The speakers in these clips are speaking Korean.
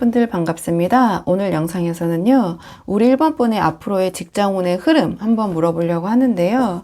분들 반갑습니다. 오늘 영상에서는요, 우리 1번 분의 앞으로의 직장운의 흐름 한번 물어보려고 하는데요.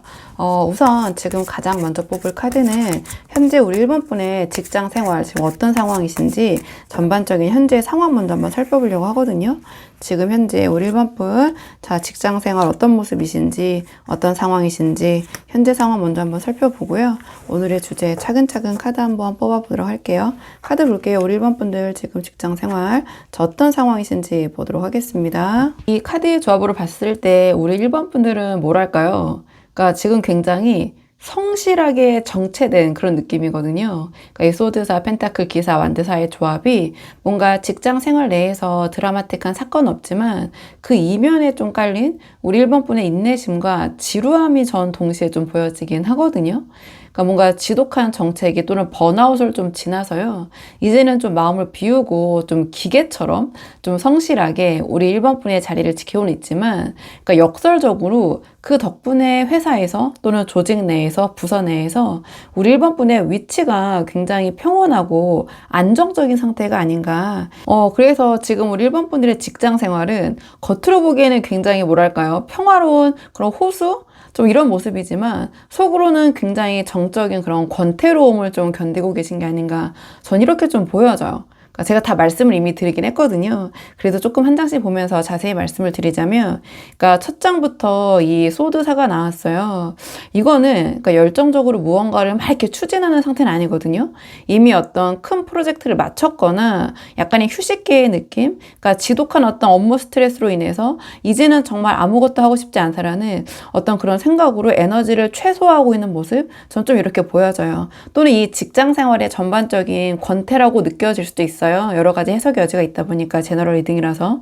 우선 지금 가장 먼저 뽑을 카드는 현재 우리 1번 분의 직장 생활, 지금 어떤 상황이신지 전반적인 현재 상황 먼저 한번 살펴보려고 하거든요. 지금 현재 우리 1번 분, 자, 직장 생활 어떤 모습이신지, 어떤 상황이신지, 현재 상황 먼저 한번 살펴보고요. 오늘의 주제 차근차근 카드 한번 뽑아보도록 할게요. 카드 볼게요. 우리 1번 분들 지금 직장 생활, 자, 어떤 상황이신지 보도록 하겠습니다. 이 카드의 조합으로 봤을 때 우리 1번 분들은 뭐랄까요? 그러니까 지금 굉장히 성실하게 정체된 그런 느낌이거든요. 그러니까 이 소드사, 펜타클, 기사, 완드사의 조합이 뭔가 직장 생활 내에서 드라마틱한 사건은 없지만 그 이면에 좀 깔린 우리 1번 분의 인내심과 지루함이 전 동시에 좀 보여지긴 하거든요. 그러니까 뭔가 지독한 정체기 또는 번아웃을 좀 지나서요. 이제는 좀 마음을 비우고 좀 기계처럼 좀 성실하게 우리 1번 분의 자리를 지켜오는 있지만, 그러니까 역설적으로 그 덕분에 회사에서 또는 조직 내에서 부서 내에서 우리 1번 분의 위치가 굉장히 평온하고 안정적인 상태가 아닌가. 그래서 지금 우리 1번 분들의 직장 생활은 겉으로 보기에는 굉장히 뭐랄까요? 평화로운 그런 호수? 좀 이런 모습이지만 속으로는 굉장히 정적인 그런 권태로움을 좀 견디고 계신 게 아닌가. 전 이렇게 좀 보여져요. 제가 다 말씀을 이미 드리긴 했거든요. 그래도 조금 한 장씩 보면서 자세히 말씀을 드리자면, 그러니까 첫 장부터 이 소드사가 나왔어요. 이거는 그러니까 열정적으로 무언가를 막 이렇게 추진하는 상태는 아니거든요. 이미 어떤 큰 프로젝트를 마쳤거나 약간의 휴식기의 느낌, 그러니까 지독한 어떤 업무 스트레스로 인해서 이제는 정말 아무것도 하고 싶지 않다라는 어떤 그런 생각으로 에너지를 최소화하고 있는 모습, 전 좀 이렇게 보여져요. 또는 이 직장 생활의 전반적인 권태라고 느껴질 수도 있어요. 여러 가지 해석의 여지가 있다 보니까 제너럴 리딩이라서.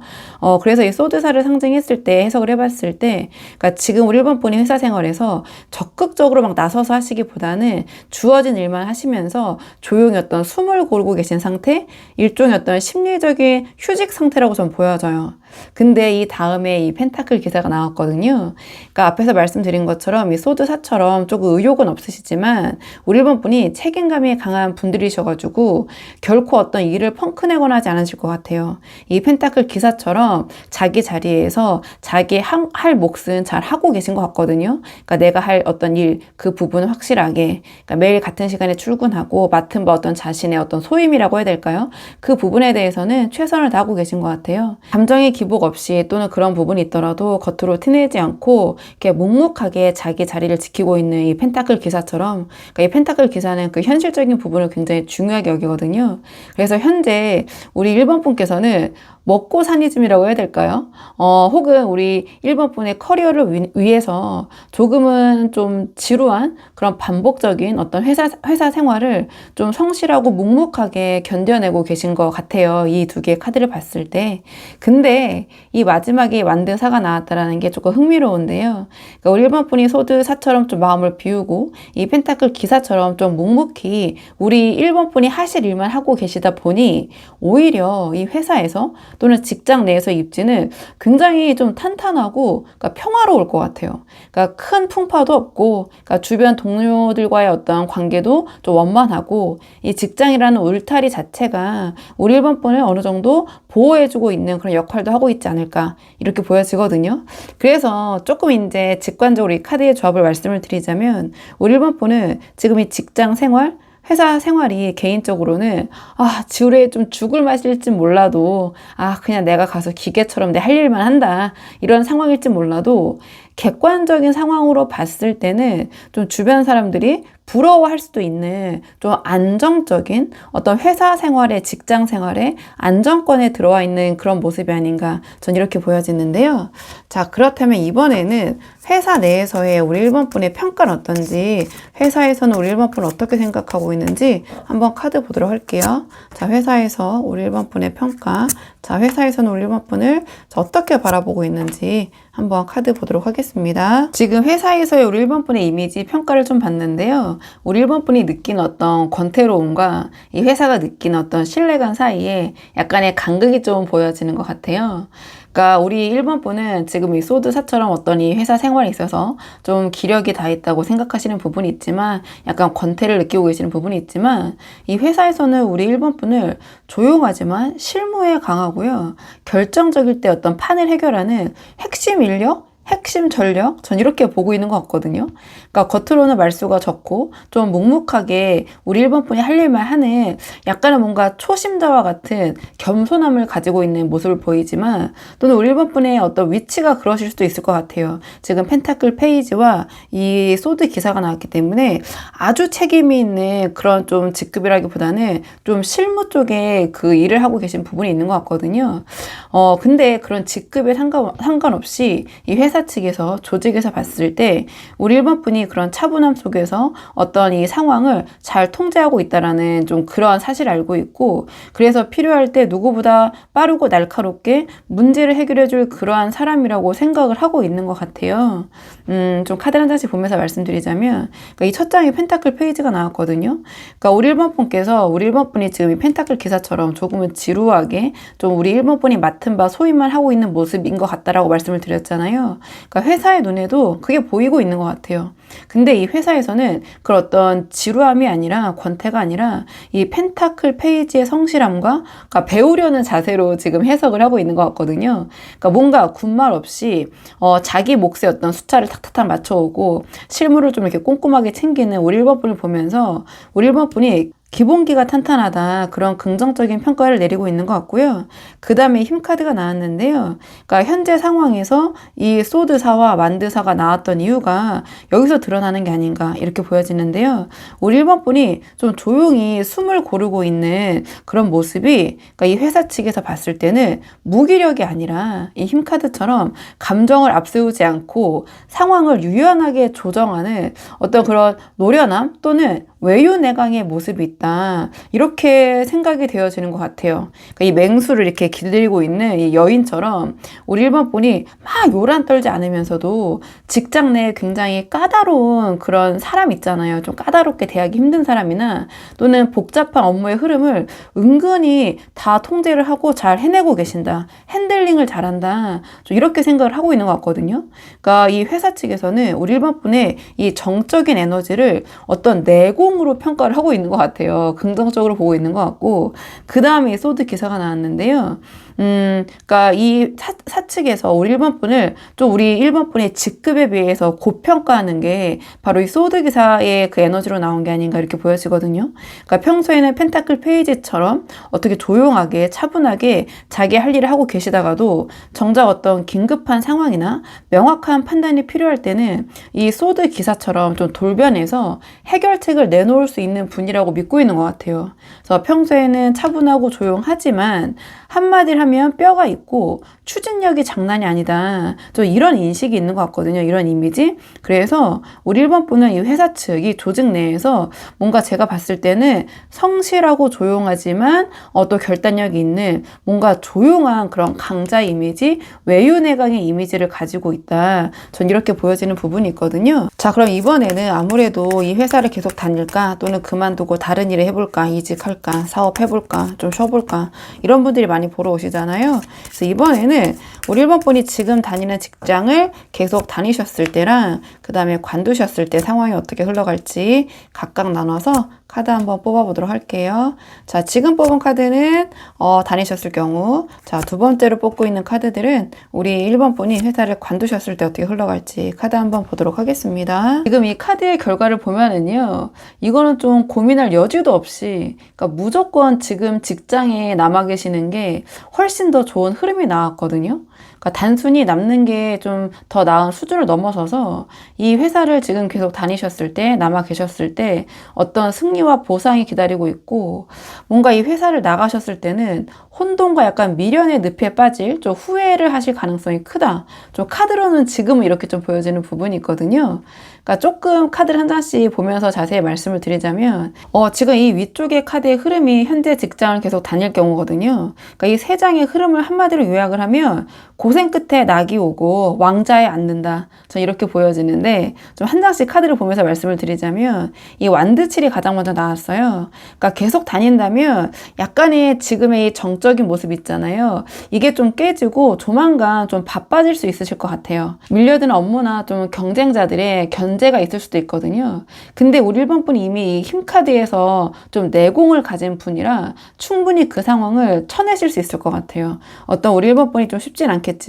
그래서 이 소드사를 상징했을 때 해석을 해봤을 때, 그러니까 지금 우리 1번 분이 회사 생활에서 적극적으로 막 나서서 하시기보다는 주어진 일만 하시면서 조용히 어떤 숨을 고르고 계신 상태, 일종의 어떤 심리적인 휴직 상태라고 좀 보여져요. 근데 이 다음에 이 펜타클 기사가 나왔거든요. 그러니까 앞에서 말씀드린 것처럼 이 소드사처럼 조금 의욕은 없으시지만 우리 1번 분이 책임감이 강한 분들이셔가지고 결코 어떤 일을 펑크내거나 하지 않으실 것 같아요. 이 펜타클 기사처럼 자기 자리에서 자기 할 몫은 잘 하고 계신 것 같거든요. 그러니까 내가 할 어떤 일, 그 부분은 확실하게, 그러니까 매일 같은 시간에 출근하고 맡은 바 어떤 자신의 어떤 소임이라고 해야 될까요? 그 부분에 대해서는 최선을 다하고 계신 것 같아요. 감정의 기복 없이 또는 그런 부분이 있더라도 겉으로 티내지 않고 이렇게 묵묵하게 자기 자리를 지키고 있는 이 펜타클 기사처럼, 그러니까 이 펜타클 기사는 그 현실적인 부분을 굉장히 중요하게 여기거든요. 그래서 현재 우리 1번 분께서는 먹고 사니즘이라고 해야 될까요? 혹은 우리 1번 분의 커리어를 위해서 조금은 좀 지루한 그런 반복적인 어떤 회사 생활을 좀 성실하고 묵묵하게 견뎌내고 계신 것 같아요. 이 두 개의 카드를 봤을 때. 근데 이 마지막에 완드사가 나왔다라는 게 조금 흥미로운데요. 그러니까 우리 1번 분이 소드사처럼 좀 마음을 비우고 이 펜타클 기사처럼 좀 묵묵히 우리 1번 분이 하실 일만 하고 계시다 보니 오히려 이 회사에서 또는 직장 내에서 입지는 굉장히 좀 탄탄하고, 그러니까 평화로울 것 같아요. 그러니까 큰 풍파도 없고, 그러니까 주변 동료들과의 어떤 관계도 좀 원만하고, 이 직장이라는 울타리 자체가 우리 1번 분을 어느 정도 보호해주고 있는 그런 역할도 하고 있지 않을까, 이렇게 보여지거든요. 그래서 조금 이제 직관적으로 이 카드의 조합을 말씀을 드리자면, 우리 1번 분은 지금 이 직장 생활, 회사 생활이 개인적으로는 지루해 좀 죽을 맛일지 몰라도 그냥 내가 가서 기계처럼 내 할 일만 한다 이런 상황일지 몰라도 객관적인 상황으로 봤을 때는 좀 주변 사람들이 부러워할 수도 있는 좀 안정적인 어떤 회사 생활에 직장 생활에 안정권에 들어와 있는 그런 모습이 아닌가 전 이렇게 보여지는데요. 자, 그렇다면 이번에는 회사 내에서의 우리 1번 분의 평가는 어떤지, 회사에서는 우리 1번 분을 어떻게 생각하고 있는지 한번 카드 보도록 할게요. 자, 회사에서 우리 1번 분의 평가, 자, 회사에서는 우리 1번 분을 어떻게 바라보고 있는지 한번 카드 보도록 하겠습니다. 지금 회사에서의 우리 1번 분의 이미지 평가를 좀 봤는데요. 우리 1번 분이 느낀 어떤 권태로움과 이 회사가 느낀 어떤 신뢰감 사이에 약간의 간극이 좀 보여지는 것 같아요. 그러니까 우리 1번 분은 지금 이 소드사처럼 어떤 이 회사 생활에 있어서 좀 기력이 다 있다고 생각하시는 부분이 있지만 약간 권태를 느끼고 계시는 부분이 있지만 이 회사에서는 우리 1번 분을 조용하지만 실무에 강하고요. 결정적일 때 어떤 판을 해결하는 핵심 인력? 핵심 전력? 전 이렇게 보고 있는 것 같거든요. 그러니까 겉으로는 말수가 적고 좀 묵묵하게 우리 1번 분이 할 일만 하는 약간은 뭔가 초심자와 같은 겸손함을 가지고 있는 모습을 보이지만 또는 우리 1번 분의 어떤 위치가 그러실 수도 있을 것 같아요. 지금 펜타클 페이지와 이 소드 기사가 나왔기 때문에 아주 책임이 있는 그런 좀 직급이라기보다는 좀 실무 쪽에 그 일을 하고 계신 부분이 있는 것 같거든요. 근데 그런 직급에 상관없이 이 회사 측에서 조직에서 봤을 때 우리 1번 분이 그런 차분함 속에서 어떤 이 상황을 잘 통제하고 있다라는 좀 그런 사실을 알고 있고 그래서 필요할 때 누구보다 빠르고 날카롭게 문제를 해결해 줄 그러한 사람이라고 생각을 하고 있는 것 같아요. 좀 카드 한 장씩 보면서 말씀드리자면 그러니까 이 첫 장에 펜타클 페이지가 나왔거든요. 그러니까 우리 1번 분께서 우리 1번 분이 지금 이 펜타클 기사처럼 조금은 지루하게 좀 우리 1번 분이 맡은 바 소임만 하고 있는 모습인 것 같다라고 말씀을 드렸잖아요. 그러니까 회사의 눈에도 그게 보이고 있는 것 같아요. 근데 이 회사에서는 그런 어떤 지루함이 아니라 권태가 아니라 이 펜타클 페이지의 성실함과 그러니까 배우려는 자세로 지금 해석을 하고 있는 것 같거든요. 그러니까 뭔가 군말 없이 자기 몫의 어떤 숫자를 탁탁탁 맞춰오고 실무를 좀 이렇게 꼼꼼하게 챙기는 우리 1번 분을 보면서 우리 1번 분이 기본기가 탄탄하다 그런 긍정적인 평가를 내리고 있는 것 같고요. 그 다음에 힘카드가 나왔는데요. 그러니까 현재 상황에서 이 소드사와 만드사가 나왔던 이유가 여기서 드러나는 게 아닌가 이렇게 보여지는데요. 우리 1번 분이 좀 조용히 숨을 고르고 있는 그런 모습이 그러니까 이 회사 측에서 봤을 때는 무기력이 아니라 이 힘카드처럼 감정을 앞세우지 않고 상황을 유연하게 조정하는 어떤 그런 노련함 또는 외유내강의 모습이 있다. 이렇게 생각이 되어지는 것 같아요. 그러니까 이 맹수를 이렇게 길들이고 있는 이 여인처럼 우리 1번 분이 막 요란 떨지 않으면서도 직장 내에 굉장히 까다로운 그런 사람 있잖아요. 좀 까다롭게 대하기 힘든 사람이나 또는 복잡한 업무의 흐름을 은근히 다 통제를 하고 잘 해내고 계신다. 핸들링을 잘한다. 좀 이렇게 생각을 하고 있는 것 같거든요. 그러니까 이 회사 측에서는 우리 1번 분의 이 정적인 에너지를 어떤 내공으로 평가를 하고 있는 것 같아요. 긍정적으로 보고 있는 것 같고 그 다음에 소드 기사가 나왔는데요. 그러니까 이 사측에서 우리 1번 분을 좀 우리 1번 분의 직급에 비해서 고평가하는 게 바로 이 소드 기사의 그 에너지로 나온 게 아닌가 이렇게 보여지거든요. 그러니까 평소에는 펜타클 페이지처럼 어떻게 조용하게 차분하게 자기 할 일을 하고 계시다가도 정작 어떤 긴급한 상황이나 명확한 판단이 필요할 때는 이 소드 기사처럼 좀 돌변해서 해결책을 내놓을 수 있는 분이라고 믿고 있는 것 같아요. 그래서 평소에는 차분하고 조용하지만 한마디를 하면 뼈가 있고 추진력이 장난이 아니다. 좀 이런 인식이 있는 것 같거든요. 이런 이미지. 그래서 우리 1번 분은 이 회사 측, 이 조직 내에서 뭔가 제가 봤을 때는 성실하고 조용하지만 또 결단력이 있는 뭔가 조용한 그런 강자 이미지, 외유내강의 이미지를 가지고 있다. 전 이렇게 보여지는 부분이 있거든요. 자, 그럼 이번에는 아무래도 이 회사를 계속 다닐까 또는 그만두고 다른 일을 해볼까, 이직할까, 사업해볼까, 좀 쉬어볼까 이런 분들이 많이 보러 오시잖아요. 그래서 이번에는 우리 1번 분이 지금 다니는 직장을 계속 다니셨을 때랑 그 다음에 관두셨을 때 상황이 어떻게 흘러갈지 각각 나눠서 카드 한번 뽑아보도록 할게요. 자, 지금 뽑은 카드는 다니셨을 경우, 자, 두 번째로 뽑고 있는 카드들은 우리 1번 분이 회사를 관두셨을 때 어떻게 흘러갈지 카드 한번 보도록 하겠습니다. 지금 이 카드의 결과를 보면은요, 이거는 좀 고민할 여지도 없이, 그러니까 무조건 지금 직장에 남아 계시는 게 훨씬 더 좋은 흐름이 나왔거든요. 그러니까 단순히 남는 게 좀 더 나은 수준을 넘어서서 이 회사를 지금 계속 다니셨을 때, 남아 계셨을 때 어떤 승리와 보상이 기다리고 있고 뭔가 이 회사를 나가셨을 때는 혼돈과 약간 미련의 늪에 빠질 좀 후회를 하실 가능성이 크다. 좀 카드로는 지금은 이렇게 좀 보여지는 부분이 있거든요. 그러니까 조금 카드를 한 장씩 보면서 자세히 말씀을 드리자면 지금 이 위쪽의 카드의 흐름이 현재 직장을 계속 다닐 경우거든요. 그러니까 이 세 장의 흐름을 한마디로 요약을 하면 고생 끝에 낙이 오고 왕좌에 앉는다. 전 이렇게 보여지는데 좀 한 장씩 카드를 보면서 말씀을 드리자면 이 완드칠이 가장 먼저 나왔어요. 그러니까 계속 다닌다면 약간의 지금의 이 정적인 모습 있잖아요. 이게 좀 깨지고 조만간 좀 바빠질 수 있으실 것 같아요. 밀려드는 업무나 좀 경쟁자들의 견제가 있을 수도 있거든요. 근데 우리 1번 분이 이미 이 힘카드에서 좀 내공을 가진 분이라 충분히 그 상황을 쳐내실 수 있을 것 같아요. 어떤 우리 1번 분이 좀 쉽진 않겠지만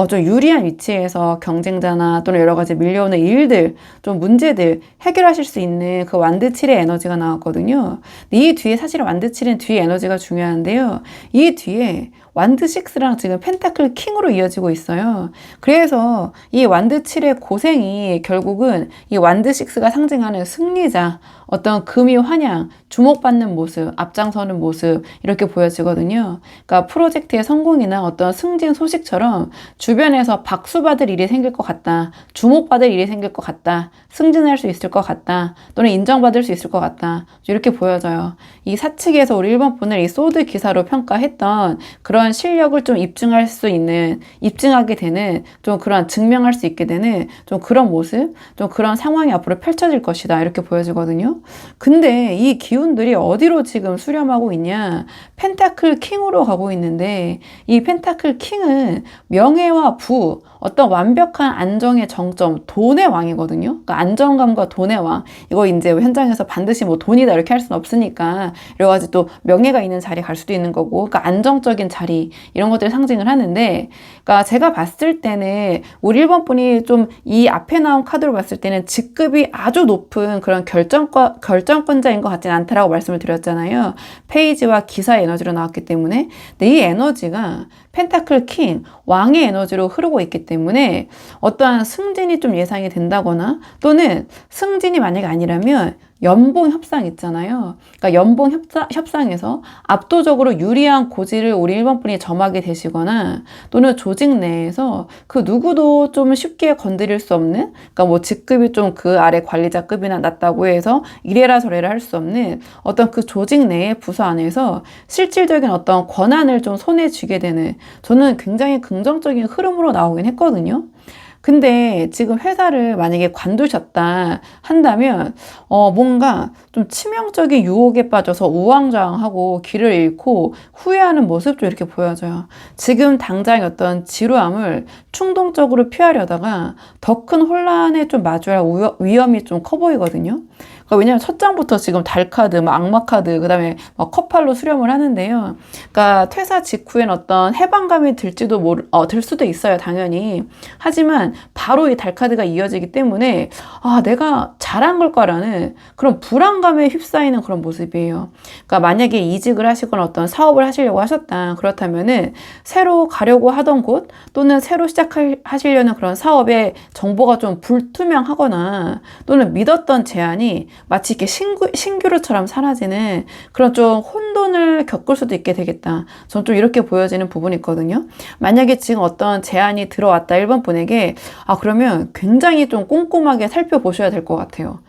좀 유리한 위치에서 경쟁자나 또는 여러 가지 밀려오는 일들, 좀 문제들 해결하실 수 있는 그 완드칠의 에너지가 나왔거든요. 근데 이 뒤에 사실 완드칠은 뒤에 에너지가 중요한데요. 이 뒤에 완드6랑 지금 펜타클 킹으로 이어지고 있어요. 그래서 이 완드7의 고생이 결국은 이 완드6가 상징하는 승리자, 어떤 금이 환영, 주목받는 모습, 앞장서는 모습 이렇게 보여지거든요. 그러니까 프로젝트의 성공이나 어떤 승진 소식처럼 주변에서 박수받을 일이 생길 것 같다. 주목받을 일이 생길 것 같다. 승진할 수 있을 것 같다. 또는 인정받을 수 있을 것 같다. 이렇게 보여져요. 이 사측에서 우리 1번 분을 이 소드 기사로 평가했던 그런 실력을 좀 입증하게 되는 좀 그런 증명할 수 있게 되는 좀 그런 모습, 좀 그런 상황이 앞으로 펼쳐질 것이다. 이렇게 보여지거든요. 근데 이 기운들이 어디로 지금 수렴하고 있냐? 펜타클 킹으로 가고 있는데 이 펜타클 킹은 명예와 부, 어떤 완벽한 안정의 정점, 돈의 왕이거든요. 그러니까 안정감과 돈의 왕. 이거 이제 현장에서 반드시 뭐 돈이다 이렇게 할 수는 없으니까 여러 가지 또 명예가 있는 자리에 갈 수도 있는 거고, 그러니까 안정적인 자리 이런 것들을 상징을 하는데, 그러니까 제가 봤을 때는 우리 1번 분이 좀 이 앞에 나온 카드로 봤을 때는 직급이 아주 높은 그런 결정권자인 것 같지는 않다라고 말씀을 드렸잖아요. 페이지와 기사의 에너지로 나왔기 때문에. 근데 이 에너지가 펜타클 킹, 왕의 에너지로 흐르고 있기 때문에 어떠한 승진이 좀 예상이 된다거나, 또는 승진이 만약에 아니라면 연봉 협상 있잖아요. 그러니까 연봉 협상에서 압도적으로 유리한 고지를 우리 1번 분이 점하게 되시거나, 또는 조직 내에서 그 누구도 좀 쉽게 건드릴 수 없는, 그러니까 뭐 직급이 좀 그 아래 관리자급이나 낮다고 해서 이래라 저래라 할 수 없는 어떤 그 조직 내의 부서 안에서 실질적인 어떤 권한을 좀 손에 쥐게 되는, 저는 굉장히 긍정적인 흐름으로 나오긴 했거든요. 근데 지금 회사를 만약에 관두셨다 한다면 뭔가 좀 치명적인 유혹에 빠져서 우왕좌왕하고 길을 잃고 후회하는 모습도 이렇게 보여져요. 지금 당장 어떤 지루함을 충동적으로 피하려다가 더 큰 혼란에 좀 마주할 위험이 좀 커 보이거든요. 그러니까 왜냐면 첫 장부터 지금 달카드, 악마카드, 그 다음에 커팔로 수렴을 하는데요. 그러니까 퇴사 직후엔 어떤 해방감이 들 수도 있어요, 당연히. 하지만 바로 이 달카드가 이어지기 때문에 내가 잘한 걸까라는 그런 불안감에 휩싸이는 그런 모습이에요. 그러니까 만약에 이직을 하시거나 어떤 사업을 하시려고 하셨다. 그렇다면은 새로 가려고 하던 곳, 또는 새로 시작하시려는 그런 사업의 정보가 좀 불투명하거나, 또는 믿었던 제안이 마치 이렇게 신규루처럼 사라지는 그런 좀 혼돈을 겪을 수도 있게 되겠다. 전 좀 이렇게 보여지는 부분이 있거든요. 만약에 지금 어떤 제안이 들어왔다 1번 분에게 그러면 굉장히 좀 꼼꼼하게 살펴보셔야 될 것 같아요.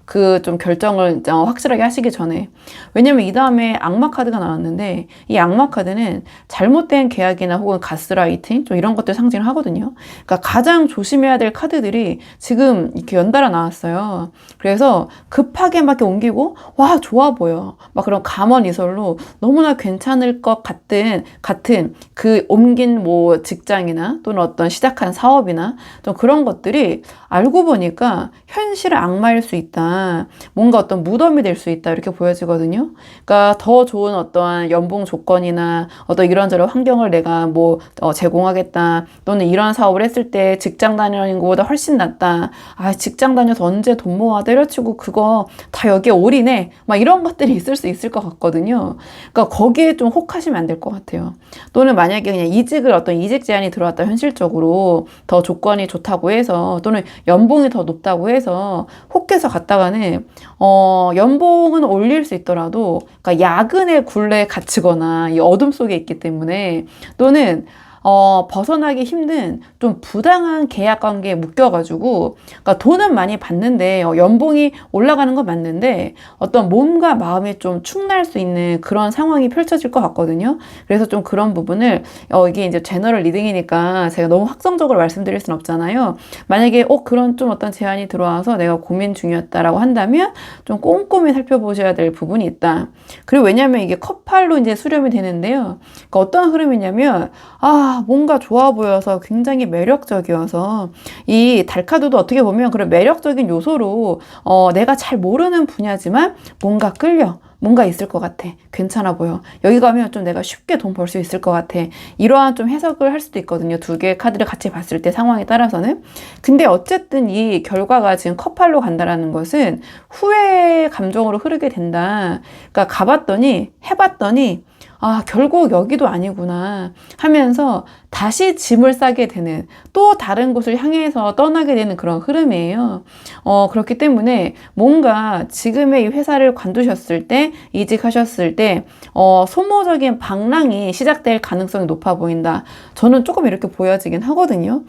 그 좀 결정을 확실하게 하시기 전에. 왜냐면 이 다음에 악마 카드가 나왔는데, 이 악마 카드는 잘못된 계약이나 혹은 가스라이팅 좀 이런 것들 상징을 하거든요. 그러니까 가장 조심해야 될 카드들이 지금 이렇게 연달아 나왔어요. 그래서 급하게 막 이렇게 옮기고 와 좋아 보여 막 그런 감언이설로 너무나 괜찮을 것 같은 그 옮긴 뭐 직장이나 또는 어떤 시작한 사업이나 좀 그런 것들이 알고 보니까 현실의 악마일 수 있다. 뭔가 어떤 무덤이 될 수 있다. 이렇게 보여지거든요. 그러니까 더 좋은 어떠한 연봉 조건이나 어떤 이런저런 환경을 내가 제공하겠다. 또는 이런 사업을 했을 때 직장 다니는 것보다 훨씬 낫다. 직장 다녀서 언제 돈 모아 때려치고 그거 다 여기에 올인해. 막 이런 것들이 있을 수 있을 것 같거든요. 그러니까 거기에 좀 혹하시면 안 될 것 같아요. 또는 만약에 그냥 어떤 이직 제안이 들어왔다 현실적으로 더 조건이 좋다고 해서, 또는 연봉이 더 높다고 해서 혹해서 갔다가는 연봉은 올릴 수 있더라도, 그러니까 야근의 굴레에 갇히거나 이 어둠 속에 있기 때문에, 또는 벗어나기 힘든 좀 부당한 계약 관계에 묶여가지고, 그러니까 돈은 많이 받는데, 연봉이 올라가는 건 맞는데, 어떤 몸과 마음이 좀 축날 수 있는 그런 상황이 펼쳐질 것 같거든요. 그래서 좀 그런 부분을, 이게 이제 제너럴 리딩이니까 제가 너무 확정적으로 말씀드릴 순 없잖아요. 만약에, 그런 좀 어떤 제안이 들어와서 내가 고민 중이었다라고 한다면, 좀 꼼꼼히 살펴보셔야 될 부분이 있다. 그리고 왜냐면 이게 컵팔로 이제 수렴이 되는데요. 그러니까 어떤 흐름이냐면, 뭔가 좋아 보여서 굉장히 매력적이어서 이 달카드도 어떻게 보면 그런 매력적인 요소로 내가 잘 모르는 분야지만 뭔가 끌려. 뭔가 있을 것 같아. 괜찮아 보여. 여기 가면 좀 내가 쉽게 돈 벌 수 있을 것 같아. 이러한 좀 해석을 할 수도 있거든요. 두 개의 카드를 같이 봤을 때 상황에 따라서는. 근데 어쨌든 이 결과가 지금 커팔로 간다라는 것은 후회의 감정으로 흐르게 된다. 그러니까 가봤더니 해봤더니 결국 여기도 아니구나 하면서 다시 짐을 싸게 되는, 또 다른 곳을 향해서 떠나게 되는 그런 흐름이에요. 그렇기 때문에 뭔가 지금의 이 회사를 관두셨을 때, 이직하셨을 때, 소모적인 방랑이 시작될 가능성이 높아 보인다. 저는 조금 이렇게 보여지긴 하거든요.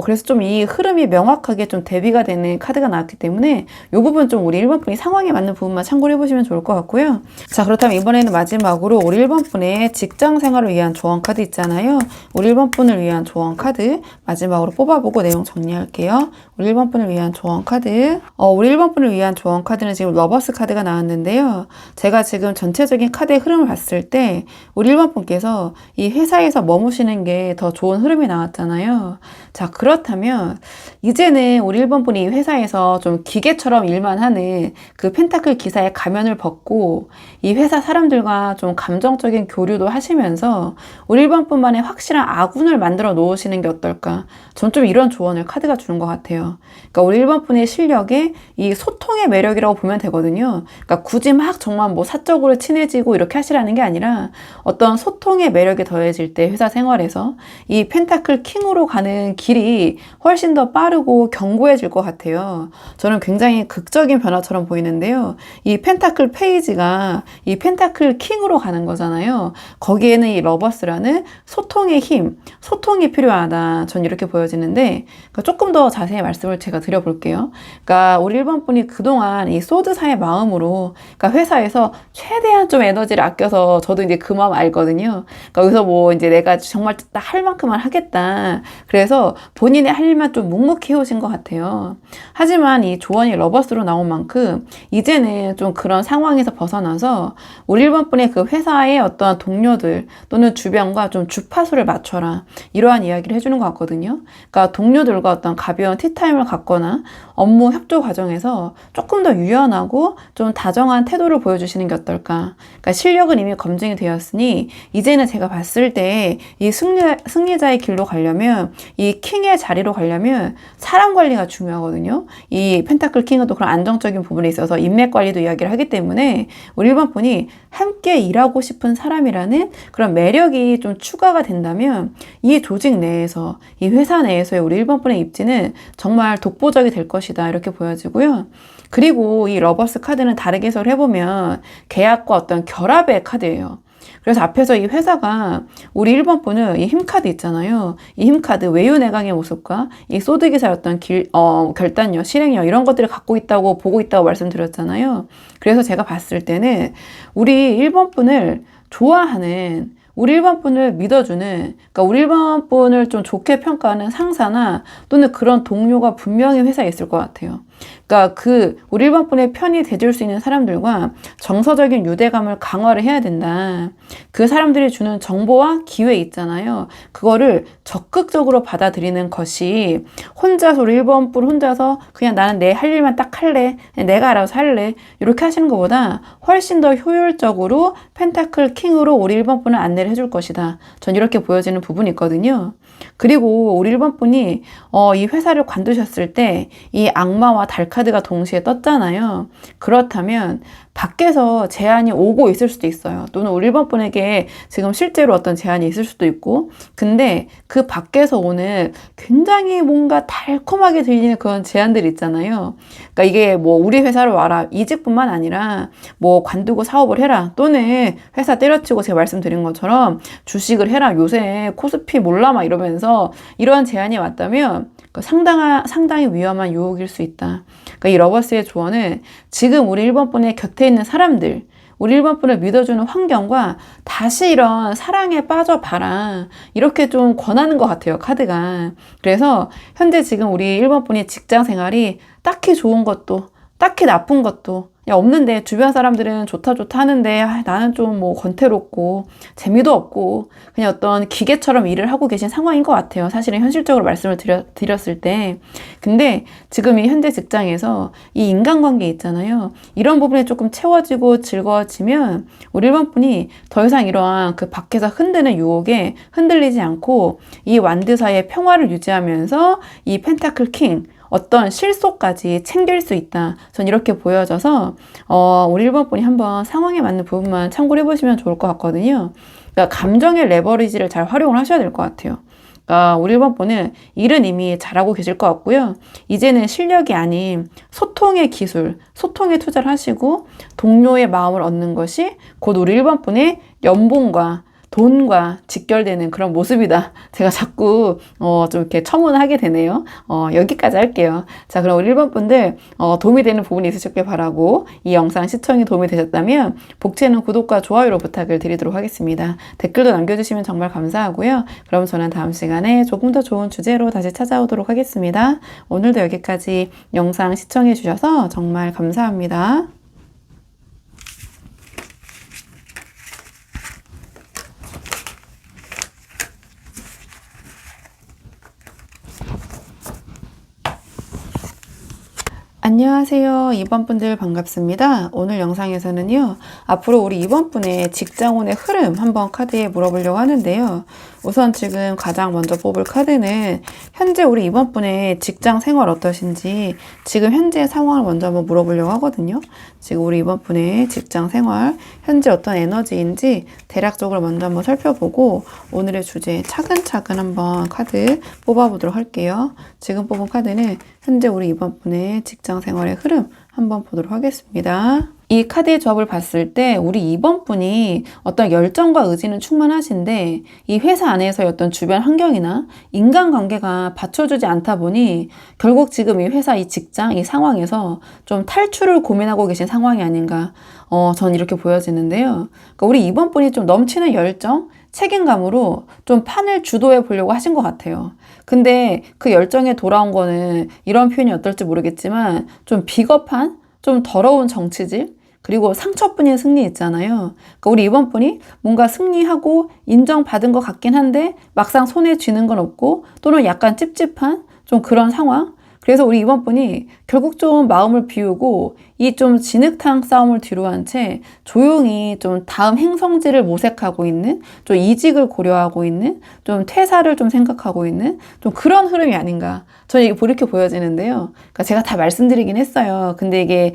그래서 좀 이 흐름이 명확하게 좀 대비가 되는 카드가 나왔기 때문에 이 부분 좀 우리 1번 분이 상황에 맞는 부분만 참고를 해보시면 좋을 것 같고요. 자, 그렇다면 이번에는 마지막으로 우리 1번 분의 직장 생활을 위한 조언 카드 있잖아요. 우리 1번 분을 위한 조언 카드 마지막으로 뽑아보고 내용 정리할게요. 우리 1번 분을 위한 조언 카드. 우리 1번 분을 위한 조언 카드는 지금 러버스 카드가 나왔는데요. 제가 지금 전체적인 카드의 흐름을 봤을 때 우리 1번 분께서 이 회사에서 머무시는 게 더 좋은 흐름이 나왔잖아요. 자, 그렇다면 이제는 우리 1번 분이 회사에서 좀 기계처럼 일만 하는 그 펜타클 기사의 가면을 벗고 이 회사 사람들과 좀 감정적인 교류도 하시면서 우리 1번 분만의 확실한 아군을 만들어 놓으시는 게 어떨까? 전 좀 이런 조언을 카드가 주는 것 같아요. 그러니까 우리 1번 분의 실력에 이 소통의 매력이라고 보면 되거든요. 그러니까 굳이 막 정말 뭐 사적으로 친해지고 이렇게 하시라는 게 아니라 어떤 소통의 매력이 더해질 때 회사 생활에서 이 펜타클 킹으로 가는 길이 훨씬 더 빠르고 견고해질 것 같아요. 저는 굉장히 극적인 변화처럼 보이는데요. 이 펜타클 페이지가 이 펜타클 킹으로 가는 거잖아요. 거기에는 이 러버스라는 소통의 힘, 소통이 필요하다. 전 이렇게 보여지는데, 그러니까 조금 더 자세히 말씀을 제가 드려볼게요. 그러니까 우리 1번 분이 그동안 이 소드사의 마음으로, 그러니까 회사에서 최대한 좀 에너지를 아껴서, 저도 이제 그 마음 알거든요. 그러니까 여기서 뭐 이제 내가 정말 딱 할 만큼만 하겠다. 그래서 본인의 할 일만 좀 묵묵히 해오신 것 같아요. 하지만 이 조언이 러버스로 나온 만큼 이제는 좀 그런 상황에서 벗어나서 우리 1번 분의 그 회사의 어떠한 동료들 또는 주변과 좀 주파수를 맞춰라. 이러한 이야기를 해주는 것 같거든요. 그러니까 동료들과 어떤 가벼운 티타임을 갖거나 업무 협조 과정에서 조금 더 유연하고 좀 다정한 태도를 보여주시는 게 어떨까. 그러니까 실력은 이미 검증이 되었으니 이제는 제가 봤을 때 이 승리자의 길로 가려면, 이 킹의 자리로 가려면 사람 관리가 중요하거든요. 이 펜타클 킹은 또 그런 안정적인 부분에 있어서 인맥 관리도 이야기를 하기 때문에 우리 1번 분이 함께 일하고 싶은 사람이라는 그런 매력이 좀 추가가 된다면 이 조직 내에서, 이 회사 내에서의 우리 1번 분의 입지는 정말 독보적이 될 것이다. 이렇게 보여지고요. 그리고 이 러버스 카드는 다르게 해석을 해보면 계약과 어떤 결합의 카드예요. 그래서 앞에서 이 회사가 우리 1번 분은 이 힘카드 있잖아요. 이 힘카드, 외유내강의 모습과 이 소드기사의 어떤 결단력, 실행력 이런 것들을 갖고 있다고 보고 있다고 말씀드렸잖아요. 그래서 제가 봤을 때는 우리 1번 분을 좋아하는, 우리 1번 분을 믿어주는, 그러니까 우리 1번 분을 좀 좋게 평가하는 상사나 또는 그런 동료가 분명히 회사에 있을 것 같아요. 그러니까 우리 1번 분의 편이 돼줄 수 있는 사람들과 정서적인 유대감을 강화를 해야 된다. 그 사람들이 주는 정보와 기회 있잖아요. 그거를 적극적으로 받아들이는 것이, 혼자서 우리 1번 분 혼자서 그냥 나는 내 할 일만 딱 할래, 내가 알아서 할래, 이렇게 하시는 것보다 훨씬 더 효율적으로 펜타클 킹으로 우리 1번 분을 안내를 해줄 것이다. 전 이렇게 보여지는 부분이 있거든요. 그리고 우리 1번 분이 이 회사를 관두셨을 때 이 악마와 왕과 달 카드가 동시에 떴잖아요. 그렇다면 밖에서 제안이 오고 있을 수도 있어요. 또는 우리 1번 분에게 지금 실제로 어떤 제안이 있을 수도 있고, 근데 그 밖에서 오는 굉장히 뭔가 달콤하게 들리는 그런 제안들 있잖아요. 그러니까 이게 뭐 우리 회사로 와라, 이직뿐만 아니라 뭐 관두고 사업을 해라, 또는 회사 때려치고 제가 말씀드린 것처럼 주식을 해라, 요새 코스피 몰라 막 이러면서 이런 제안이 왔다면 상당히 위험한 유혹일 수 있다. 그러니까 이 러버스의 조언은 지금 우리 1번 분의 곁에 있는 사람들, 우리 1번 분을 믿어주는 환경과 다시 이런 사랑에 빠져봐라, 이렇게 좀 권하는 것 같아요, 카드가. 그래서 현재 지금 우리 1번 분이 직장 생활이 딱히 좋은 것도 딱히 나쁜 것도 없는데, 주변 사람들은 좋다 하는데 나는 좀 뭐 권태롭고 재미도 없고 그냥 어떤 기계처럼 일을 하고 계신 상황인 것 같아요. 사실은 현실적으로 말씀을 드렸을 때. 근데 지금 이 현재 직장에서 이 인간관계 있잖아요. 이런 부분이 조금 채워지고 즐거워지면 우리 1번 분이 더 이상 이러한 그 밖에서 흔드는 유혹에 흔들리지 않고 이 완드 사이의 평화를 유지하면서 이 펜타클 킹, 어떤 실속까지 챙길 수 있다. 전 이렇게 보여져서 우리 1번 분이 한번 상황에 맞는 부분만 참고를 해보시면 좋을 것 같거든요. 그러니까 감정의 레버리지를 잘 활용을 하셔야 될 것 같아요. 그러니까 우리 1번 분은 일은 이미 잘하고 계실 것 같고요. 이제는 실력이 아닌 소통의 기술, 소통에 투자를 하시고 동료의 마음을 얻는 것이 곧 우리 1번 분의 연봉과 돈과 직결되는 그런 모습이다. 제가 자꾸 좀 이렇게 첨언을 하게 되네요. 여기까지 할게요. 자, 그럼 우리 1번 분들 도움이 되는 부분이 있으셨길 바라고, 이 영상 시청이 도움이 되셨다면 복채는 구독과 좋아요로 부탁을 드리도록 하겠습니다. 댓글도 남겨주시면 정말 감사하고요. 그럼 저는 다음 시간에 조금 더 좋은 주제로 다시 찾아오도록 하겠습니다. 오늘도 여기까지 영상 시청해 주셔서 정말 감사합니다. 안녕하세요. 2번 분들 반갑습니다. 오늘 영상에서는요, 앞으로 우리 2번 분의 직장운의 흐름 한번 카드에 물어보려고 하는데요. 우선 지금 가장 먼저 뽑을 카드는 현재 우리 2번 분의 직장 생활 어떠신지, 지금 현재 상황을 먼저 한번 물어보려고 하거든요. 지금 우리 2번 분의 직장 생활, 현재 어떤 에너지인지 대략적으로 먼저 한번 살펴보고 오늘의 주제 차근차근 한번 카드 뽑아보도록 할게요. 지금 뽑은 카드는 현재 우리 2번 분의 직장 생활의 흐름 한번 보도록 하겠습니다. 이 카드의 조합을 봤을 때 우리 2번 분이 어떤 열정과 의지는 충만하신데 이 회사 안에서의 어떤 주변 환경이나 인간관계가 받쳐주지 않다 보니 결국 지금 이 회사, 이 직장, 이 상황에서 좀 탈출을 고민하고 계신 상황이 아닌가, 전 이렇게 보여지는데요. 그러니까 우리 2번 분이 좀 넘치는 열정, 책임감으로 좀 판을 주도해 보려고 하신 것 같아요. 근데 그 열정에 돌아온 거는 이런 표현이 어떨지 모르겠지만 좀 비겁한, 좀 더러운 정치질, 그리고 상처뿐인 승리 있잖아요. 그러니까 우리 2번 분이 뭔가 승리하고 인정받은 것 같긴 한데 막상 손에 쥐는 건 없고, 또는 약간 찝찝한 좀 그런 상황. 그래서 우리 2번 분이 결국 좀 마음을 비우고 이 좀 진흙탕 싸움을 뒤로한 채 조용히 좀 다음 행성지를 모색하고 있는, 좀 이직을 고려하고 있는, 좀 퇴사를 좀 생각하고 있는 좀 그런 흐름이 아닌가, 저는 이게 이렇게 보여지는데요. 그러니까 제가 다 말씀드리긴 했어요. 근데 이게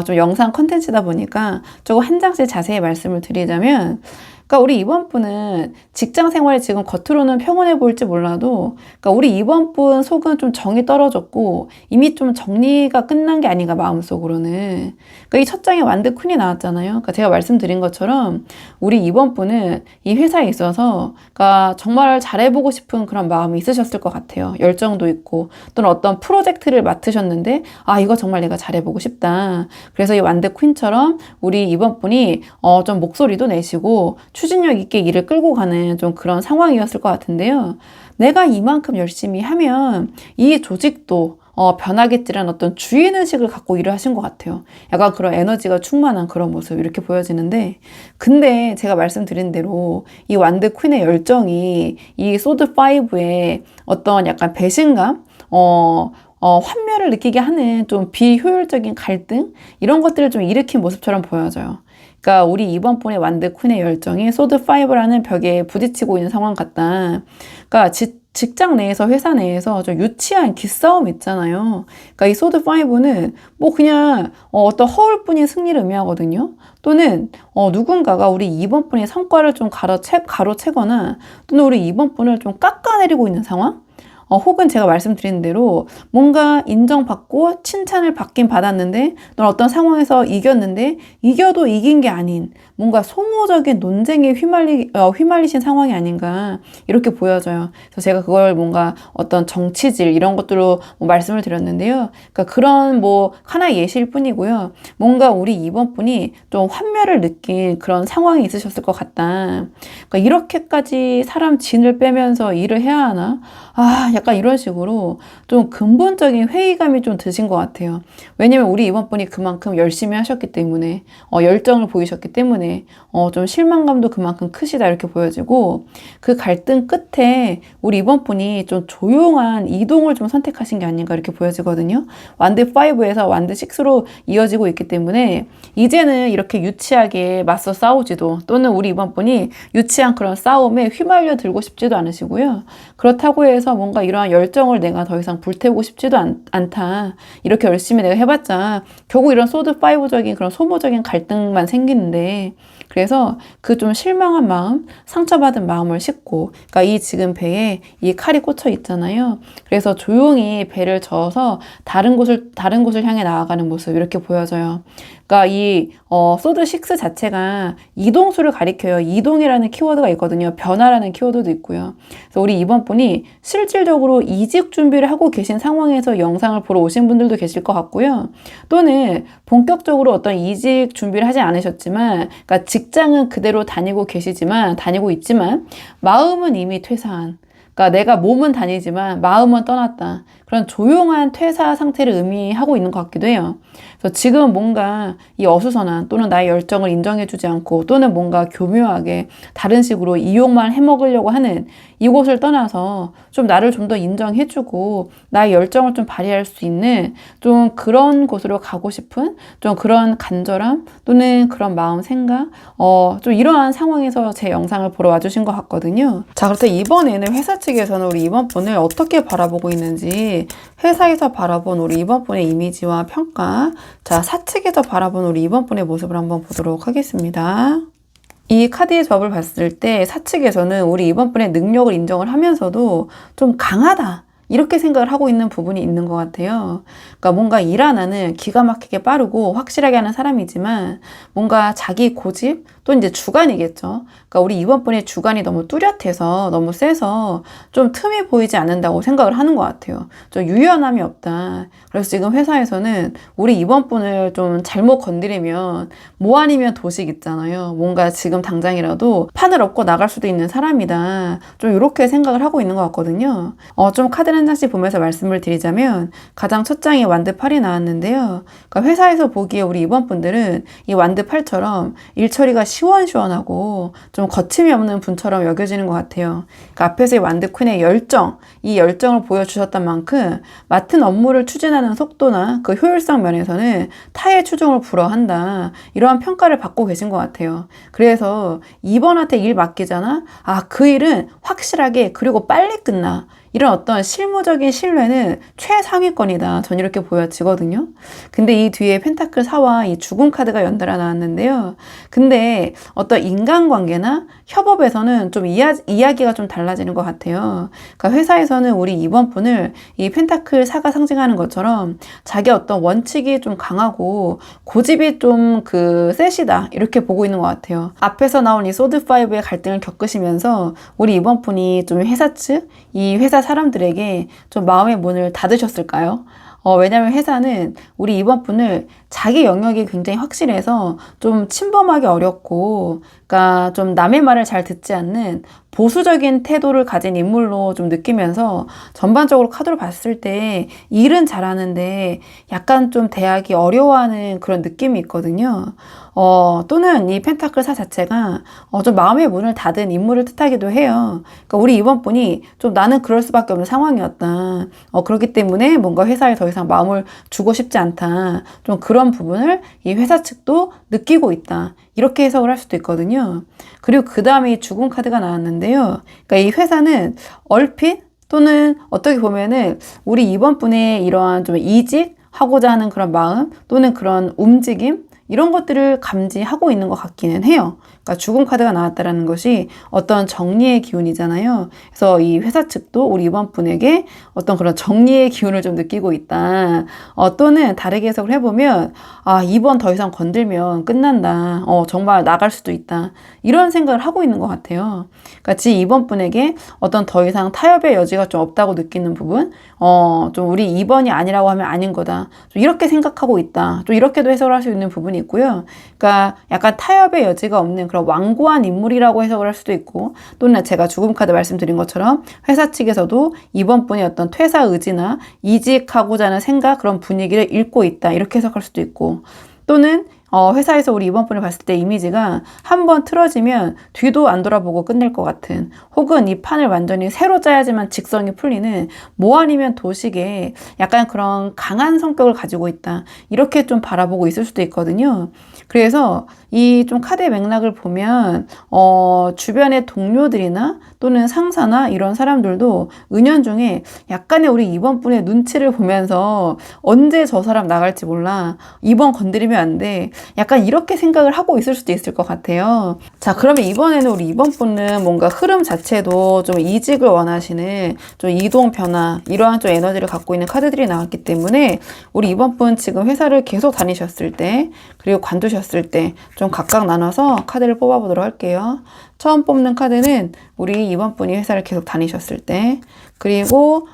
좀 영상 컨텐츠다 보니까 조금 한 장씩 자세히 말씀을 드리자면, 그러니까 우리 2번 분은 직장 생활이 지금 겉으로는 평온해 보일지 몰라도, 그러니까 우리 2번 분 속은 좀 정이 떨어졌고 이미 좀 정리가 끝난 게 아닌가, 마음속으로는. 그러니까 이 첫 장에 완드 퀸이 나왔잖아요. 그러니까 제가 말씀드린 것처럼 우리 2번 분은 이 회사에 있어서 그러니까 정말 잘해보고 싶은 그런 마음이 있으셨을 것 같아요. 열정도 있고, 또는 어떤 프로젝트를 맡으셨는데 이거 정말 내가 잘해보고 싶다. 그래서 이 완드 퀸처럼 우리 2번 분이 좀 목소리도 내시고 추진력 있게 일을 끌고 가는 좀 그런 상황이었을 것 같은데요. 내가 이만큼 열심히 하면 이 조직도 변하겠지라는 어떤 주인의식을 갖고 일을 하신 것 같아요. 약간 그런 에너지가 충만한 그런 모습, 이렇게 보여지는데, 근데 제가 말씀드린 대로 이 완드 퀸의 열정이 이 소드 5의 어떤 약간 배신감, 환멸을 느끼게 하는 좀 비효율적인 갈등, 이런 것들을 좀 일으킨 모습처럼 보여져요. 그러니까 우리 2번 분의 완드 퀸의 열정이 소드 5라는 벽에 부딪히고 있는 상황 같다. 그러니까 직장 내에서 회사 내에서 좀 유치한 기싸움 있잖아요. 그러니까 이 소드 5는 뭐 그냥 어떤 허울뿐인 승리를 의미하거든요. 또는 누군가가 우리 2번 분의 성과를 좀 가로채거나 또는 우리 2번 분을 좀 깎아내리고 있는 상황? 혹은 제가 말씀드린 대로 뭔가 인정받고 칭찬을 받긴 받았는데 넌 어떤 상황에서 이겼는데 이겨도 이긴 게 아닌 뭔가 소모적인 논쟁에 휘말리신 상황이 아닌가 이렇게 보여져요. 그래서 제가 그걸 뭔가 어떤 정치질 이런 것들로 뭐 말씀을 드렸는데요. 그러니까 그런 뭐 하나의 예시일 뿐이고요. 뭔가 우리 2번 분이 좀 환멸을 느낀 그런 상황이 있으셨을 것 같다. 그러니까 이렇게까지 사람 진을 빼면서 일을 해야 하나? 약간 이런 식으로 좀 근본적인 회의감이 좀 드신 것 같아요. 왜냐면 우리 이번 분이 그만큼 열심히 하셨기 때문에, 열정을 보이셨기 때문에, 좀 실망감도 그만큼 크시다 이렇게 보여지고, 그 갈등 끝에 우리 이번 분이 좀 조용한 이동을 좀 선택하신 게 아닌가 이렇게 보여지거든요. 완드 5에서 완드 6로 이어지고 있기 때문에, 이제는 이렇게 유치하게 맞서 싸우지도, 또는 우리 이번 분이 유치한 그런 싸움에 휘말려 들고 싶지도 않으시고요. 그렇다고 해서 뭔가 이러한 열정을 내가 더 이상 불태우고 싶지도 않다. 이렇게 열심히 내가 해봤자 결국 이런 소드 5적인 그런 소모적인 갈등만 생기는데 그래서 그 좀 실망한 마음, 상처받은 마음을 싣고 그러니까 이 지금 배에 이 칼이 꽂혀 있잖아요. 그래서 조용히 배를 저어서 다른 곳을 향해 나아가는 모습 이렇게 보여져요. 그러니까 이 소드 6 자체가 이동수를 가리켜요. 이동이라는 키워드가 있거든요. 변화라는 키워드도 있고요. 그래서 우리 이번 분이 실질적으로 이직 준비를 하고 계신 상황에서 영상을 보러 오신 분들도 계실 것 같고요. 또는 본격적으로 어떤 이직 준비를 하지 않으셨지만, 그러니까 직장은 그대로 다니고 있지만 마음은 이미 퇴사한. 그러니까 내가 몸은 다니지만 마음은 떠났다. 그런 조용한 퇴사 상태를 의미하고 있는 것 같기도 해요. 그래서 지금은 뭔가 이 어수선한 또는 나의 열정을 인정해주지 않고 또는 뭔가 교묘하게 다른 식으로 이용만 해먹으려고 하는 이곳을 떠나서 좀 나를 좀 더 인정해주고 나의 열정을 좀 발휘할 수 있는 좀 그런 곳으로 가고 싶은 좀 그런 간절함 또는 그런 마음 생각 좀 이러한 상황에서 제 영상을 보러 와주신 것 같거든요. 자, 그렇다면 이번에는 회사 측에서는 우리 이번 분을 어떻게 바라보고 있는지 회사에서 바라본 우리 이번 분의 이미지와 평가 자, 사측에서 바라본 우리 이번 분의 모습을 한번 보도록 하겠습니다. 이 카드의 조합을 봤을 때 사측에서는 우리 이번 분의 능력을 인정을 하면서도 좀 강하다. 이렇게 생각을 하고 있는 부분이 있는 것 같아요. 그러니까 뭔가 일 하나는 기가 막히게 빠르고 확실하게 하는 사람이지만 뭔가 자기 고집 또 이제 주관이겠죠. 그러니까 우리 이번 분의 주관이 너무 뚜렷해서 너무 세서 좀 틈이 보이지 않는다고 생각을 하는 것 같아요. 좀 유연함이 없다. 그래서 지금 회사에서는 우리 이번 분을 좀 잘못 건드리면 뭐 아니면 도식 있잖아요. 뭔가 지금 당장이라도 판을 엎고 나갈 수도 있는 사람이다. 좀 이렇게 생각을 하고 있는 것 같거든요. 좀 카드를 한 장씩 보면서 말씀을 드리자면 가장 첫 장에 완드 8이 나왔는데요. 그러니까 회사에서 보기에 우리 이번 분들은 이 완드 8처럼 일 처리가 시원시원하고 좀 거침이 없는 분처럼 여겨지는 것 같아요. 그러니까 앞에서 이 완드 퀸의 열정, 이 열정을 보여주셨던 만큼 맡은 업무를 추진하는 속도나 그 효율성 면에서는 타의 추종을 불허한다. 이러한 평가를 받고 계신 것 같아요. 그래서 이번한테 일 맡기잖아? 그 일은 확실하게 그리고 빨리 끝나. 이런 어떤 실무적인 신뢰는 최상위권이다. 전 이렇게 보여지거든요. 근데 이 뒤에 펜타클 4와 이 죽음 카드가 연달아 나왔는데요. 근데 어떤 인간관계나 협업에서는 좀 이야기가 좀 달라지는 것 같아요. 그러니까 회사에서는 우리 이번 분을 이 펜타클 4가 상징하는 것처럼 자기 어떤 원칙이 좀 강하고 고집이 좀 셋이다. 이렇게 보고 있는 것 같아요. 앞에서 나온 이 소드 5의 갈등을 겪으시면서 우리 이번 분이 좀 회사 측, 이 회사 사람들에게 좀 마음의 문을 닫으셨을까요? 왜냐면 회사는 우리 이번 분을 자기 영역이 굉장히 확실해서 좀 침범하기 어렵고, 그러니까 좀 남의 말을 잘 듣지 않는 보수적인 태도를 가진 인물로 좀 느끼면서 전반적으로 카드로 봤을 때 일은 잘하는데 약간 좀 대하기 어려워하는 그런 느낌이 있거든요. 또는 이 펜타클 4 자체가 좀 마음의 문을 닫은 인물을 뜻하기도 해요. 그러니까 우리 이번 분이 좀 나는 그럴 수밖에 없는 상황이었다. 그렇기 때문에 뭔가 회사에 더 이상 마음을 주고 싶지 않다. 좀 그런 부분을 이 회사 측도 느끼고 있다. 이렇게 해석을 할 수도 있거든요. 그리고 그 다음에 이 죽음 카드가 나왔는데요. 그러니까 이 회사는 얼핏 또는 어떻게 보면은 우리 이번 분의 이러한 좀 이직하고자 하는 그런 마음 또는 그런 움직임 이런 것들을 감지하고 있는 것 같기는 해요. 그러니까 죽음 카드가 나왔다라는 것이 어떤 정리의 기운이잖아요. 그래서 이 회사 측도 우리 이번 분에게 어떤 그런 정리의 기운을 좀 느끼고 있다. 또는 다르게 해석을 해보면 이번 더 이상 건들면 끝난다. 정말 나갈 수도 있다. 이런 생각을 하고 있는 것 같아요. 그러니까 이번 분에게 어떤 더 이상 타협의 여지가 좀 없다고 느끼는 부분, 좀 우리 이번이 아니라고 하면 아닌 거다. 좀 이렇게 생각하고 있다. 좀 이렇게도 해석을 할 수 있는 부분이 있고요. 그러니까 약간 타협의 여지가 없는 그런 완고한 인물이라고 해석을 할 수도 있고, 또는 제가 죽음 카드 말씀드린 것처럼 회사 측에서도 이번 분의 어떤 퇴사 의지나 이직하고자 하는 생각, 그런 분위기를 읽고 있다. 이렇게 해석할 수도 있고, 또는 회사에서 우리 이번 분을 봤을 때 이미지가 한번 틀어지면 뒤도 안 돌아보고 끝낼 것 같은, 혹은 이 판을 완전히 새로 짜야지만 직성이 풀리는 뭐 아니면 도식의 약간 그런 강한 성격을 가지고 있다. 이렇게 좀 바라보고 있을 수도 있거든요. 그래서 이 좀 카드의 맥락을 보면 주변의 동료들이나 또는 상사나 이런 사람들도 은연중에 약간의 우리 이번 분의 눈치를 보면서 언제 저 사람 나갈지 몰라. 이번 건드리면 안 돼. 약간 이렇게 생각을 하고 있을 수도 있을 것 같아요. 자, 그러면 이번에는 우리 이번 분은 뭔가 흐름 자체도 좀 이직을 원하시는 좀 이동 변화, 이러한 좀 에너지를 갖고 있는 카드들이 나왔기 때문에 우리 이번 분 지금 회사를 계속 다니셨을 때, 그리고 관두셨을 때 좀 각각 나눠서 카드를 뽑아보도록 할게요. 처음 뽑는 카드는 우리 이번 분이 회사를 계속 다니셨을 때, 그리고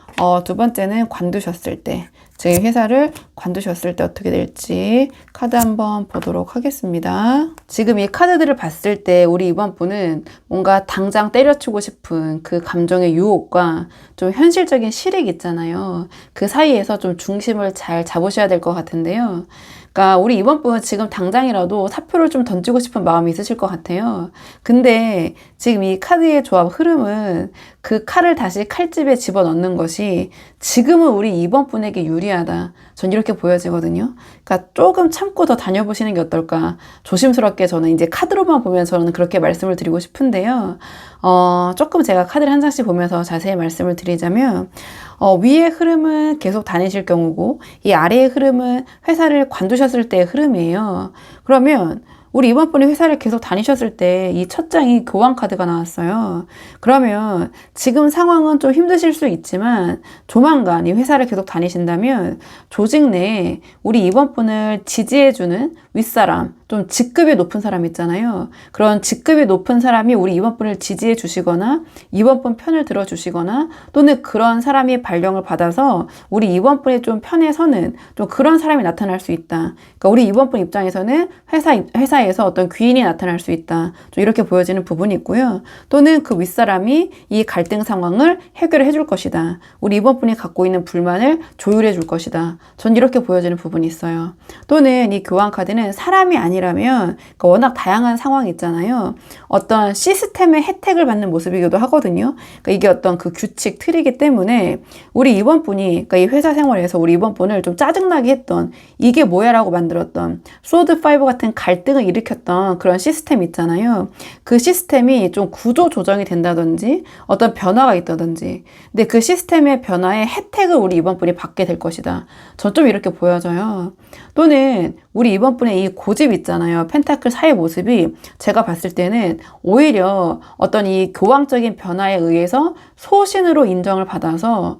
두 번째는 관두셨을 때, 제 회사를 관두셨을 때 어떻게 될지 카드 한번 보도록 하겠습니다. 지금 이 카드들을 봤을 때 우리 이번 분은 뭔가 당장 때려치고 싶은 그 감정의 유혹과 좀 현실적인 실익 있잖아요. 그 사이에서 좀 중심을 잘 잡으셔야 될 것 같은데요. 그러니까 우리 이번 분은 지금 당장이라도 사표를 좀 던지고 싶은 마음이 있으실 것 같아요. 근데 지금 이 카드의 조합 흐름은 그 칼을 다시 칼집에 집어넣는 것이 지금은 우리 이번 분에게 유리하다. 전 이렇게 보여지거든요. 그러니까 조금 참고 더 다녀보시는 게 어떨까. 조심스럽게 저는 이제 카드로만 보면서는 그렇게 말씀을 드리고 싶은데요. 조금 제가 카드를 한 장씩 보면서 자세히 말씀을 드리자면, 위의 흐름은 계속 다니실 경우고, 이 아래의 흐름은 회사를 관두셨을 때의 흐름이에요. 그러면 우리 이번 분이 회사를 계속 다니셨을 때 이 첫 장이 교환 카드가 나왔어요. 그러면 지금 상황은 좀 힘드실 수 있지만 조만간 이 회사를 계속 다니신다면 조직 내에 우리 이번 분을 지지해주는 윗사람, 좀 직급이 높은 사람 있잖아요. 그런 직급이 높은 사람이 우리 이번 분을 지지해 주시거나 이번 분 편을 들어 주시거나, 또는 그런 사람이 발령을 받아서 우리 이번 분의 좀 편에 서는 좀 그런 사람이 나타날 수 있다. 그러니까 우리 이번 분 입장에서는 회사에서 어떤 귀인이 나타날 수 있다. 좀 이렇게 보여지는 부분이 있고요. 또는 그 윗사람이 이 갈등 상황을 해결해 줄 것이다. 우리 이번 분이 갖고 있는 불만을 조율해 줄 것이다. 전 이렇게 보여지는 부분이 있어요. 또는 이 교환 카드는 사람이 아니라면, 그러니까 워낙 다양한 상황이 있잖아요. 어떤 시스템의 혜택을 받는 모습이기도 하거든요. 그러니까 이게 어떤 그 규칙, 틀이기 때문에 우리 이번 분이, 그러니까 이 회사 생활에서 우리 이번 분을 좀 짜증나게 했던, 이게 뭐야 라고 만들었던 소드 5 같은 갈등을 일으켰던 그런 시스템 있잖아요. 그 시스템이 좀 구조 조정이 된다든지 어떤 변화가 있다든지, 근데 그 시스템의 변화의 혜택을 우리 이번 분이 받게 될 것이다. 전 좀 이렇게 보여져요. 또는 우리 이번 분의 이 고집 있잖아요. 펜타클 사의 모습이 제가 봤을 때는 오히려 어떤 이 교황적인 변화에 의해서 소신으로 인정을 받아서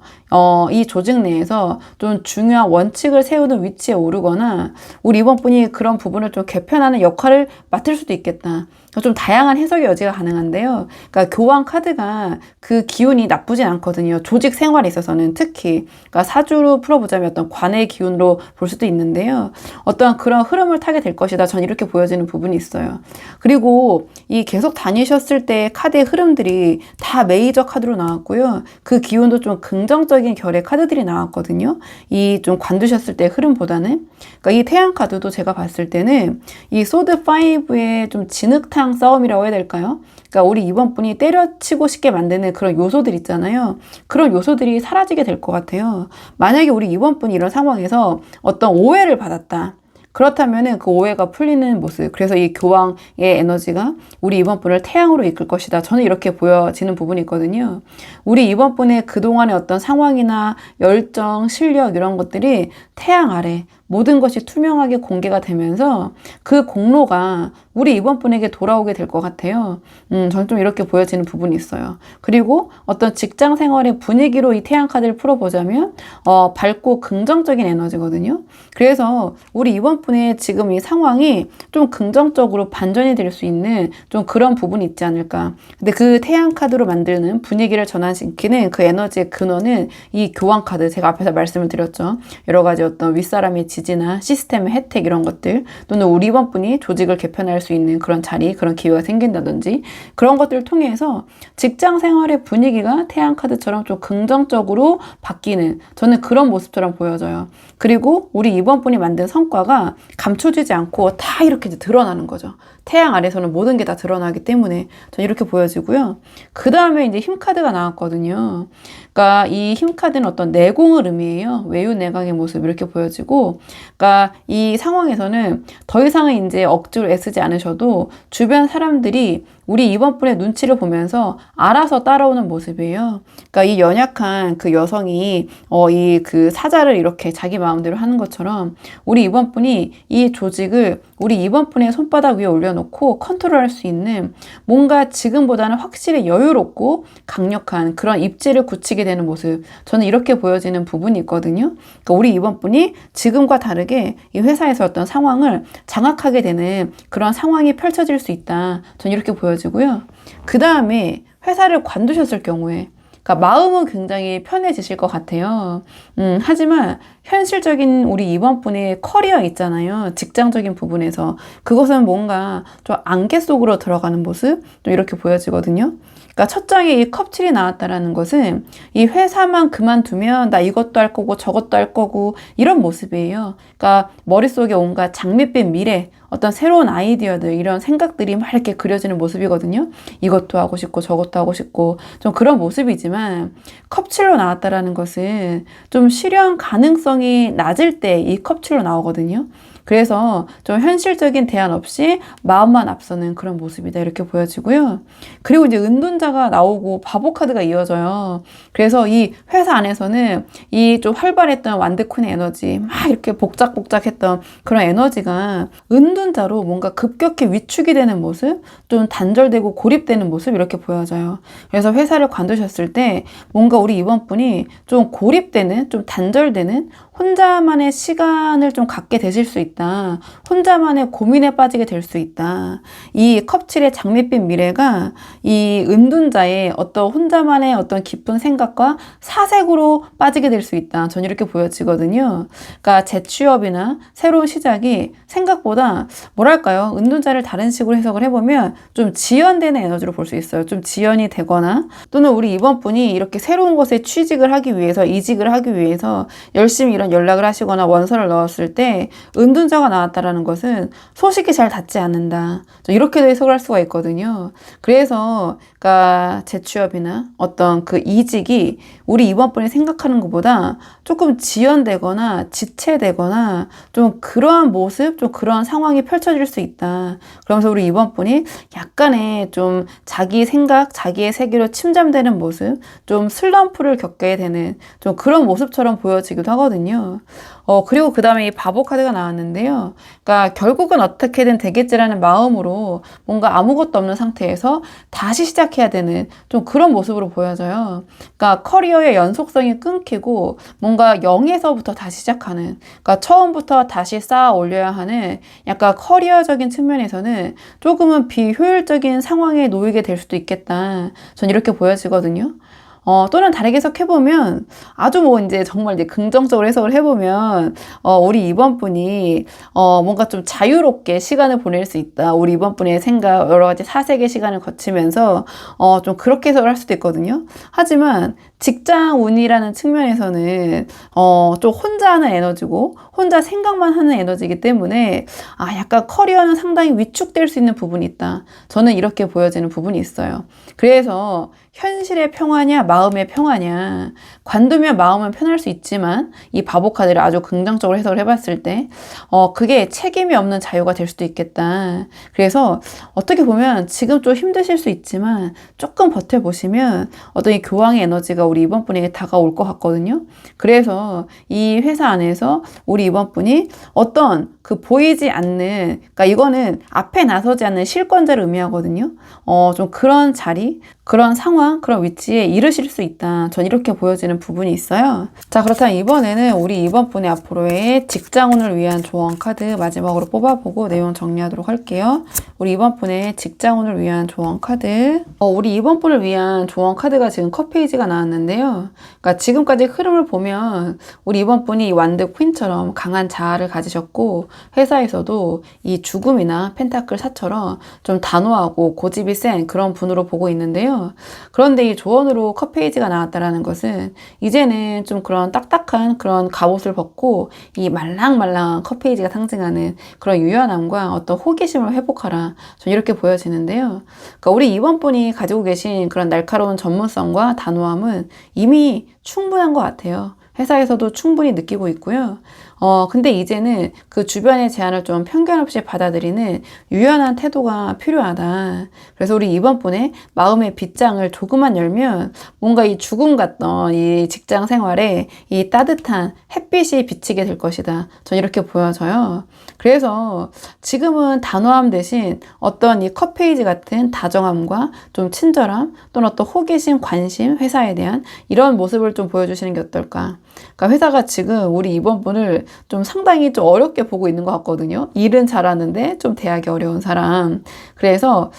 이 조직 내에서 좀 중요한 원칙을 세우는 위치에 오르거나, 우리 이번 분이 그런 부분을 좀 개편하는 역할을 맡을 수도 있겠다. 좀 다양한 해석의 여지가 가능한데요. 그러니까 교황 카드가 그 기운이 나쁘진 않거든요. 조직 생활에 있어서는 특히. 그러니까 사주로 풀어보자면 어떤 관의 기운으로 볼 수도 있는데요. 어떤 그런 흐름을 타게 될 것이다. 전 이렇게 보여지는 부분이 있어요. 그리고 이 계속 다니셨을 때 카드의 흐름들이 다 메이저 카드로 나왔고요. 그 기운도 좀 긍정적인 결의 카드들이 나왔거든요. 이 좀 관두셨을 때 흐름보다는. 그러니까 이 태양 카드도 제가 봤을 때는 이 소드 5의 좀 진흙탕 싸움이라고 해야 될까요? 그러니까 우리 이번 분이 때려치고 싶게 만드는 그런 요소들 있잖아요. 그런 요소들이 사라지게 될 것 같아요. 만약에 우리 이번 분이 이런 상황에서 어떤 오해를 받았다. 그렇다면은 그 오해가 풀리는 모습. 그래서 이 교황의 에너지가 우리 이번 분을 태양으로 이끌 것이다. 저는 이렇게 보여지는 부분이 있거든요. 우리 이번 분의 그동안의 어떤 상황이나 열정, 실력 이런 것들이 태양 아래 모든 것이 투명하게 공개가 되면서 그 공로가 우리 이번 분에게 돌아오게 될 것 같아요. 저는 좀 이렇게 보여지는 부분이 있어요. 그리고 어떤 직장 생활의 분위기로 이 태양 카드를 풀어보자면 밝고 긍정적인 에너지거든요. 그래서 우리 이번 분의 지금 이 상황이 좀 긍정적으로 반전이 될 수 있는 좀 그런 부분이 있지 않을까. 근데 그 태양 카드로 만드는 분위기를 전환시키는 그 에너지의 근원은 이 교황 카드, 제가 앞에서 말씀을 드렸죠. 여러 가지 어떤 윗사람의 지지나 시스템의 혜택 이런 것들, 또는 우리 이번 분이 조직을 개편할 수 있는 그런 자리, 그런 기회가 생긴다든지 그런 것들을 통해서 직장 생활의 분위기가 태양 카드처럼 좀 긍정적으로 바뀌는, 저는 그런 모습처럼 보여져요. 그리고 우리 이번 분이 만든 성과가 감춰지지 않고 다 이렇게 이제 드러나는 거죠. 태양 아래서는 모든 게 다 드러나기 때문에 저는 이렇게 보여지고요. 그 다음에 이제 힘 카드가 나왔거든요. 그러니까 이 힘 카드는 어떤 내공을 의미해요. 외유내강의 모습 이렇게 보여지고, 그러니까 이 상황에서는 더 이상은 이제 억지로 애쓰지 않으셔도 주변 사람들이 우리 이번 분의 눈치를 보면서 알아서 따라오는 모습이에요. 그러니까 이 연약한 그 여성이 이 그 사자를 이렇게 자기 마음대로 하는 것처럼 우리 이번 분이 이 조직을 우리 이번 분의 손바닥 위에 올려놓고 컨트롤할 수 있는, 뭔가 지금보다는 확실히 여유롭고 강력한 그런 입지를 굳히게 되는 모습, 저는 이렇게 보여지는 부분이 있거든요. 그러니까 우리 이번 분이 지금과 다르게 이 회사에서 어떤 상황을 장악하게 되는 그런 상황이 펼쳐질 수 있다. 저는 이렇게 보여지고요. 그 다음에 회사를 관두셨을 경우에, 그러니까 마음은 굉장히 편해지실 것 같아요. 하지만 현실적인 우리 이번 분의 커리어 있잖아요. 직장적인 부분에서 그것은 뭔가 좀 안개 속으로 들어가는 모습, 좀 이렇게 보여지거든요. 그러니까 첫 장에 이 컵7이 나왔다라는 것은 이 회사만 그만두면 나 이것도 할 거고 저것도 할 거고 이런 모습이에요. 그러니까 머릿속에 온갖 장밋빛 미래, 어떤 새로운 아이디어들, 이런 생각들이 막 이렇게 그려지는 모습이거든요. 이것도 하고 싶고 저것도 하고 싶고 좀 그런 모습이지만, 컵7로 나왔다라는 것은 좀 실현 가능성이 낮을 때 이 컵7로 나오거든요. 그래서 좀 현실적인 대안 없이 마음만 앞서는 그런 모습이다 이렇게 보여지고요. 그리고 이제 은둔자가 나오고 바보 카드가 이어져요. 그래서 이 회사 안에서는 이 좀 활발했던 완드쿤의 에너지, 막 이렇게 복작복작했던 그런 에너지가 은둔자로 뭔가 급격히 위축이 되는 모습, 좀 단절되고 고립되는 모습 이렇게 보여져요. 그래서 회사를 관두셨을 때 뭔가 우리 이번 분이 좀 고립되는, 좀 단절되는, 혼자만의 시간을 좀 갖게 되실 수 있다. 혼자만의 고민에 빠지게 될 수 있다. 이 컵7의 장밋빛 미래가 이 은둔자의 어떤 혼자만의 어떤 깊은 생각과 사색으로 빠지게 될 수 있다. 전 이렇게 보여지거든요. 그러니까 재취업이나 새로운 시작이 생각보다 뭐랄까요? 은둔자를 다른 식으로 해석을 해보면 좀 지연되는 에너지로 볼 수 있어요. 좀 지연이 되거나, 또는 우리 이번 분이 이렇게 새로운 곳에 취직을 하기 위해서, 이직을 하기 위해서 열심히 이런 연락을 하시거나 원서를 넣었을 때 은둔자가 나왔다라는 것은 소식이 잘 닿지 않는다. 이렇게도 해석을 할 수가 있거든요. 그래서 그러니까 재취업이나 어떤 그 이직이 우리 이번 분이 생각하는 것보다 조금 지연되거나 지체되거나 좀 그러한 모습, 좀 그러한 상황이 펼쳐질 수 있다. 그러면서 우리 이번 분이 약간의 좀 자기 생각, 자기의 세계로 침잠되는 모습, 좀 슬럼프를 겪게 되는 좀 그런 모습처럼 보여지기도 하거든요. 그리고 그 다음에 이 바보 카드가 나왔는데요. 그러니까 결국은 어떻게든 되겠지라는 마음으로 뭔가 아무것도 없는 상태에서 다시 시작해야 되는 좀 그런 모습으로 보여져요. 그러니까 커리어의 연속성이 끊기고 뭔가 0에서부터 다시 시작하는, 그러니까 처음부터 다시 쌓아 올려야 하는 약간 커리어적인 측면에서는 조금은 비효율적인 상황에 놓이게 될 수도 있겠다. 전 이렇게 보여지거든요. 또는 다르게 해석해보면, 아주 뭐 이제 정말 이제 긍정적으로 해석을 해보면, 우리 이번 분이, 뭔가 좀 자유롭게 시간을 보낼 수 있다. 우리 이번 분의 생각, 여러 가지 사색의 시간을 거치면서, 좀 그렇게 해석을 할 수도 있거든요. 하지만, 직장 운이라는 측면에서는, 좀 혼자 하는 에너지고, 혼자 생각만 하는 에너지이기 때문에, 약간 커리어는 상당히 위축될 수 있는 부분이 있다. 저는 이렇게 보여지는 부분이 있어요. 그래서, 현실의 평화냐 마음의 평화냐. 관두면 마음은 편할 수 있지만 이 바보 카드를 아주 긍정적으로 해석을 해봤을 때 그게 책임이 없는 자유가 될 수도 있겠다. 그래서 어떻게 보면 지금 좀 힘드실 수 있지만 조금 버텨보시면 어떤 이 교황의 에너지가 우리 이번 분에게 다가올 것 같거든요. 그래서 이 회사 안에서 우리 이번 분이 어떤 그 보이지 않는, 그러니까 이거는 앞에 나서지 않는 실권자를 의미하거든요. 좀 그런 자리, 그런 상황, 그런 위치에 이르실 수 있다. 전 이렇게 보여지는 부분이 있어요. 자, 그렇다면 이번에는 우리 이번 분의 앞으로의 직장운을 위한 조언 카드 마지막으로 뽑아보고 내용 정리하도록 할게요. 우리 이번 분의 직장운을 위한 조언 카드. 우리 이번 분을 위한 조언 카드가 지금 컷 페이지가 나왔는데요. 그러니까 지금까지 흐름을 보면 우리 이번 분이 완드 퀸처럼 강한 자아를 가지셨고 회사에서도 이 죽음이나 펜타클 4처럼 좀 단호하고 고집이 센 그런 분으로 보고 있는데요. 그런데 이 조언으로 컷 페이지가 나왔다라는 것은 이제는 좀 그런 딱딱한 그런 갑옷을 벗고 이 말랑말랑한 컷 페이지가 상징하는 그런 유연함과 어떤 호기심을 회복하라. 전 이렇게 보여지는데요. 그러니까 우리 이번 분이 가지고 계신 그런 날카로운 전문성과 단호함은 이미 충분한 것 같아요. 회사에서도 충분히 느끼고 있고요. 근데 이제는 그 주변의 제안을 좀 편견 없이 받아들이는 유연한 태도가 필요하다. 그래서 우리 이번 분의 마음의 빗장을 조금만 열면 뭔가 이 죽음 같던 이 직장 생활에 이 따뜻한 햇빛이 비치게 될 것이다. 전 이렇게 보여져요. 그래서 지금은 단호함 대신 어떤 이 컷 페이지 같은 다정함과 좀 친절함 또는 어떤 호기심, 관심, 회사에 대한 이런 모습을 좀 보여주시는 게 어떨까. 그러니까 회사가 지금 우리 이번 분을 좀 상당히 좀 어렵게 보고 있는 것 같거든요. 일은 잘하는데 좀 대하기 어려운 사람. 그래서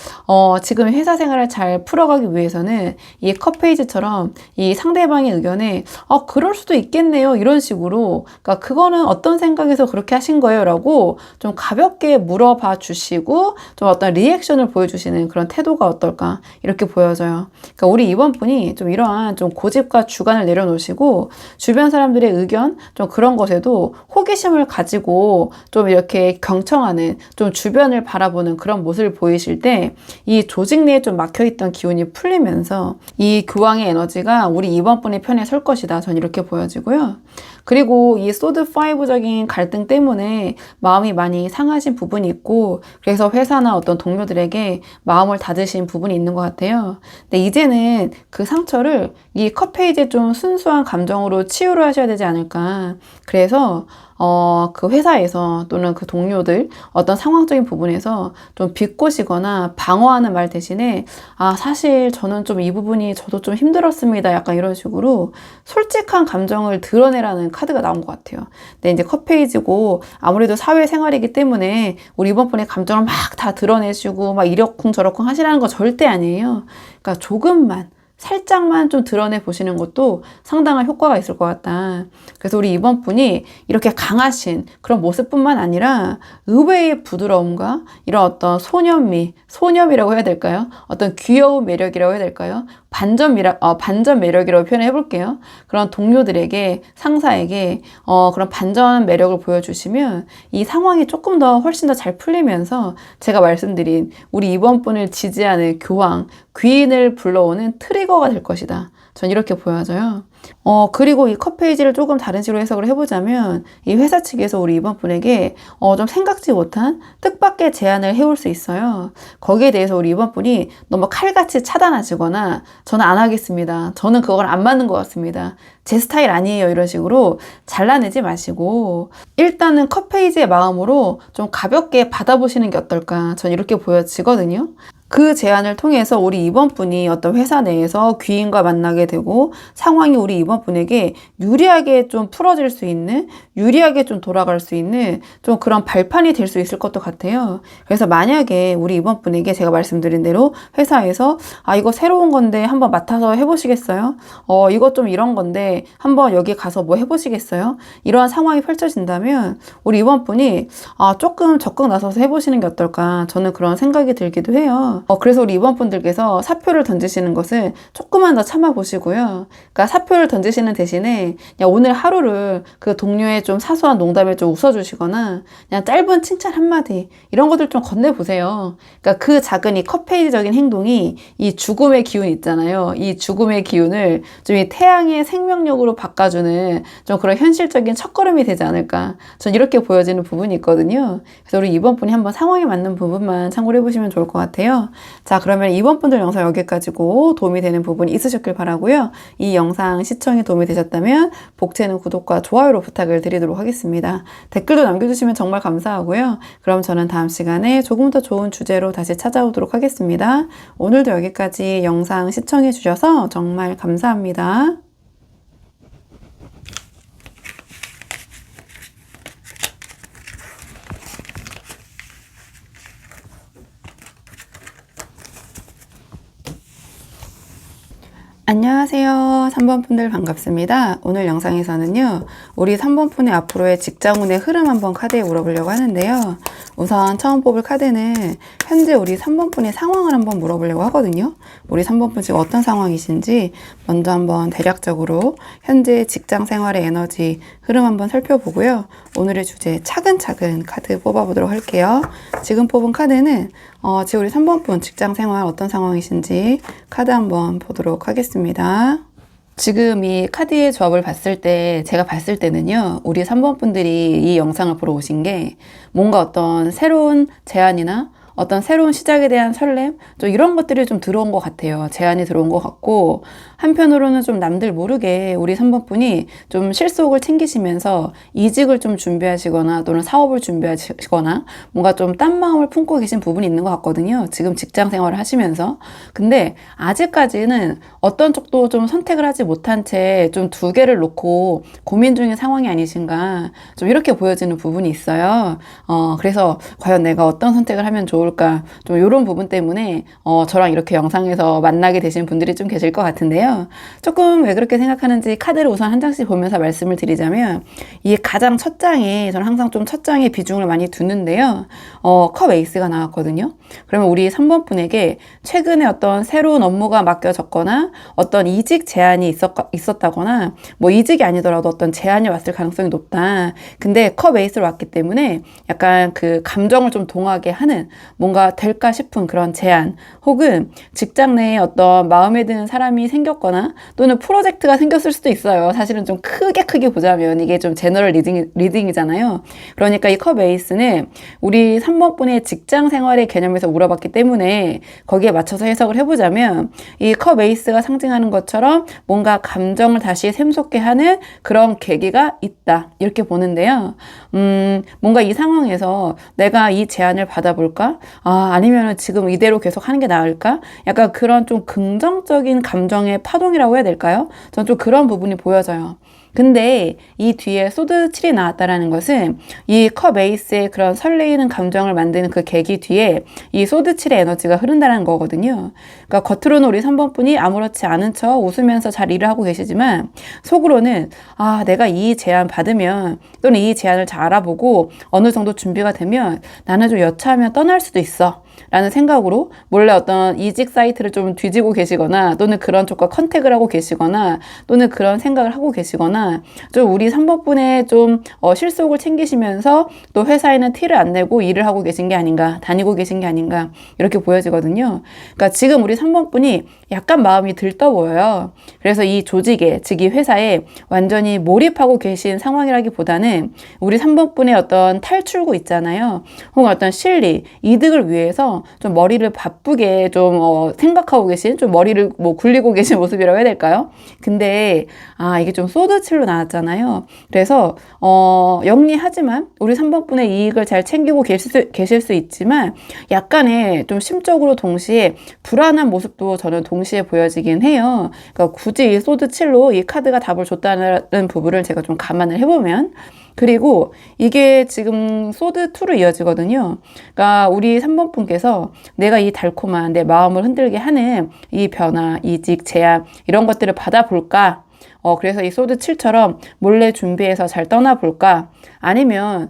지금 회사 생활을 잘 풀어가기 위해서는 이 컷 페이지처럼 이 상대방의 의견에 그럴 수도 있겠네요. 이런 식으로 그러니까 그거는 어떤 생각에서 그렇게 하신 거예요? 라고 좀 가볍게 물어봐 주시고 좀 어떤 리액션을 보여주시는 그런 태도가 어떨까 이렇게 보여져요. 그러니까 우리 이번 분이 좀 이러한 좀 고집과 주관을 내려놓으시고 주변 사람들의 의견 좀 그런 것에도 호기심을 가지고 좀 이렇게 경청하는 좀 주변을 바라보는 그런 모습을 보이실 때 이 조직 내에 좀 막혀있던 기운이 풀리면서 이 교황의 에너지가 우리 이번 분의 편에 설 것이다. 전 이렇게 보여지고요. 그리고 이 소드 5적인 갈등 때문에 마음이 많이 상하신 부분이 있고 그래서 회사나 어떤 동료들에게 마음을 닫으신 부분이 있는 것 같아요. 근데 이제는 그 상처를 이 컷 페이지에 좀 순수한 감정으로 치유를 하셔야 되지 않을까. 그래서 그 회사에서 또는 그 동료들 어떤 상황적인 부분에서 좀 비꼬시거나 방어하는 말 대신에 사실 저는 좀 이 부분이 저도 좀 힘들었습니다. 약간 이런 식으로 솔직한 감정을 드러내라는 카드가 나온 것 같아요. 근데 이제 컷 페이지고 아무래도 사회생활이기 때문에 우리 이번 분의 감정을 막 다 드러내시고 막 이러쿵 저러쿵 하시라는 거 절대 아니에요. 그러니까 조금만 살짝만 좀 드러내 보시는 것도 상당한 효과가 있을 것 같다. 그래서 우리 이번 분이 이렇게 강하신 그런 모습뿐만 아니라 의외의 부드러움과 이런 어떤 소년미, 소념이라고 해야 될까요? 어떤 귀여운 매력이라고 해야 될까요? 반전 매력이라고 표현해 볼게요. 그런 동료들에게, 상사에게 그런 반전 매력을 보여주시면 이 상황이 조금 더 훨씬 더 잘 풀리면서 제가 말씀드린 우리 이번 분을 지지하는 교황, 귀인을 불러오는 트리거가 될 것이다. 전 이렇게 보여져요. 그리고 이 컷 페이지를 조금 다른 식으로 해석을 해보자면 이 회사 측에서 우리 이번 분에게 좀 생각지 못한 뜻밖의 제안을 해올 수 있어요. 거기에 대해서 우리 이번 분이 너무 칼같이 차단하시거나 저는 안 하겠습니다. 저는 그걸 안 맞는 것 같습니다. 제 스타일 아니에요. 이런 식으로 잘라내지 마시고 일단은 컷 페이지의 마음으로 좀 가볍게 받아보시는 게 어떨까. 전 이렇게 보여지거든요. 그 제안을 통해서 우리 이번 분이 어떤 회사 내에서 귀인과 만나게 되고 상황이 우리 이번 분에게 유리하게 좀 풀어질 수 있는, 유리하게 좀 돌아갈 수 있는 좀 그런 발판이 될 수 있을 것도 같아요. 그래서 만약에 우리 이번 분에게 제가 말씀드린 대로 회사에서 이거 새로운 건데 한번 맡아서 해보시겠어요? 이거 좀 이런 건데 한번 여기 가서 뭐 해보시겠어요? 이러한 상황이 펼쳐진다면 우리 이번 분이 조금 적극 나서서 해보시는 게 어떨까? 저는 그런 생각이 들기도 해요. 있거든요. 그래서 우리 2번 분들께서 사표를 던지시는 것을 조금만 더 참아보시고요. 그러니까 사표를 던지시는 대신에 그냥 오늘 하루를 그 동료의 좀 사소한 농담에 좀 웃어주시거나 그냥 짧은 칭찬 한마디 이런 것들 좀 건네보세요. 그러니까 그 작은 이 컷페이지적인 행동이 이 죽음의 기운 있잖아요. 이 죽음의 기운을 좀 이 태양의 생명력으로 바꿔주는 좀 그런 현실적인 첫걸음이 되지 않을까. 전 이렇게 보여지는 부분이 있거든요. 그래서 우리 이번 분이 한번 상황에 맞는 부분만 참고를 해보시면 좋을 것 같아요. 자, 그러면 이번 분들 영상 여기까지고 도움이 되는 부분이 있으셨길 바라고요. 이 영상 시청에 도움이 되셨다면 복채는 구독과 좋아요로 부탁을 드리도록 하겠습니다. 댓글도 남겨주시면 정말 감사하고요. 그럼 저는 다음 시간에 조금 더 좋은 주제로 다시 찾아오도록 하겠습니다. 오늘도 여기까지 영상 시청해 주셔서 정말 감사합니다. 안녕하세요. 3번 분들 반갑습니다. 오늘 영상에서는요, 우리 3번 분의 앞으로의 직장운의 흐름 한번 카드에 물어보려고 하는데요. 우선 처음 뽑을 카드는 현재 우리 3번 분의 상황을 한번 물어보려고 하거든요. 우리 3번 분 지금 어떤 상황이신지 먼저 한번 대략적으로 현재 직장 생활의 에너지 흐름 한번 살펴보고요. 오늘의 주제 차근차근 카드 뽑아보도록 할게요. 지금 뽑은 카드는 지금 우리 3번 분 직장 생활 어떤 상황이신지 카드 한번 보도록 하겠습니다. 지금 이 카드의 조합을 봤을 때 제가 봤을 때는요, 우리 3번 분들이 이 영상을 보러 오신 게 뭔가 어떤 새로운 제안이나 어떤 새로운 시작에 대한 설렘, 좀 이런 것들이 좀 들어온 것 같아요. 제안이 들어온 것 같고, 한편으로는 좀 남들 모르게 우리 3번 분이 좀 실속을 챙기시면서 이직을 좀 준비하시거나 또는 사업을 준비하시거나 뭔가 좀 딴 마음을 품고 계신 부분이 있는 것 같거든요. 지금 직장 생활을 하시면서. 근데 아직까지는 어떤 쪽도 좀 선택을 하지 못한 채 좀 두 개를 놓고 고민 중인 상황이 아니신가, 좀 이렇게 보여지는 부분이 있어요. 그래서 과연 내가 어떤 선택을 하면 좋을까, 좀 이런 부분 때문에 저랑 이렇게 영상에서 만나게 되신 분들이 좀 계실 것 같은데요. 조금 왜 그렇게 생각하는지 카드를 우선 한 장씩 보면서 말씀을 드리자면, 이 가장 첫 장에 저는 항상 좀 첫 장에 비중을 많이 두는데요. 컵 에이스가 나왔거든요. 그러면 우리 3번 분에게 최근에 어떤 새로운 업무가 맡겨졌거나 어떤 이직 제안이 있었다거나 뭐 이직이 아니더라도 어떤 제안이 왔을 가능성이 높다. 근데 컵 에이스로 왔기 때문에 약간 그 감정을 좀 동하게 하는 뭔가 될까 싶은 그런 제안, 혹은 직장 내에 어떤 마음에 드는 사람이 생겼거나 또는 프로젝트가 생겼을 수도 있어요. 사실은 좀 크게 보자면 이게 좀 제너럴 리딩이잖아요. 그러니까 이 컵 에이스는 우리 3번 분의 직장 생활의 개념에서 물어봤기 때문에 거기에 맞춰서 해석을 해보자면, 이 컵 에이스가 상징하는 것처럼 뭔가 감정을 다시 샘솟게 하는 그런 계기가 있다, 이렇게 보는데요. 뭔가 이 상황에서 내가 이 제안을 받아볼까? 아니면 지금 이대로 계속 하는 게 나을까? 약간 그런 좀 긍정적인 감정의 파동이라고 해야 될까요? 전 좀 그런 부분이 보여져요. 근데 이 뒤에 소드 7이 나왔다라는 것은 이 컵 에이스의 그런 설레이는 감정을 만드는 그 계기 뒤에 이 소드 7의 에너지가 흐른다는 거거든요. 그러니까 겉으로는 우리 3번 분이 아무렇지 않은 척 웃으면서 잘 일을 하고 계시지만, 속으로는 내가 이 제안 받으면 또는 이 제안을 잘 알아보고 어느 정도 준비가 되면 나는 좀 여차하면 떠날 수도 있어 라는 생각으로 몰래 어떤 이직 사이트를 좀 뒤지고 계시거나 또는 그런 쪽과 컨택을 하고 계시거나 또는 그런 생각을 하고 계시거나, 좀 우리 3번 분의 좀 실속을 챙기시면서 또 회사에는 티를 안 내고 일을 하고 계신 게 아닌가, 다니고 계신 게 아닌가, 이렇게 보여지거든요. 그러니까 지금 우리 3번 분이 약간 마음이 들떠 보여요. 그래서 이 조직에, 즉 이 회사에 완전히 몰입하고 계신 상황이라기보다는 우리 3번 분의 어떤 탈출구 있잖아요. 혹은 어떤 실리, 이득을 위해서 좀 머리를 바쁘게 좀 생각하고 계신, 좀 머리를 뭐 굴리고 계신 모습이라고 해야 될까요? 근데 이게 좀 소드칠로 나왔잖아요. 그래서 영리하지만 우리 3번 분의 이익을 잘 챙기고 계실 수 있지만 약간의 좀 심적으로 동시에 불안한 모습도 저는 동시에 보여지긴 해요. 그러니까 굳이 이 소드7로 이 카드가 답을 줬다는 부분을 제가 좀 감안을 해보면, 그리고 이게 지금 소드2로 이어지거든요. 그러니까 우리 3번 분께서 내가 이 달콤한 내 마음을 흔들게 하는 이 변화, 이직, 제안 이런 것들을 받아볼까? 그래서 이 소드 7처럼 몰래 준비해서 잘 떠나볼까? 아니면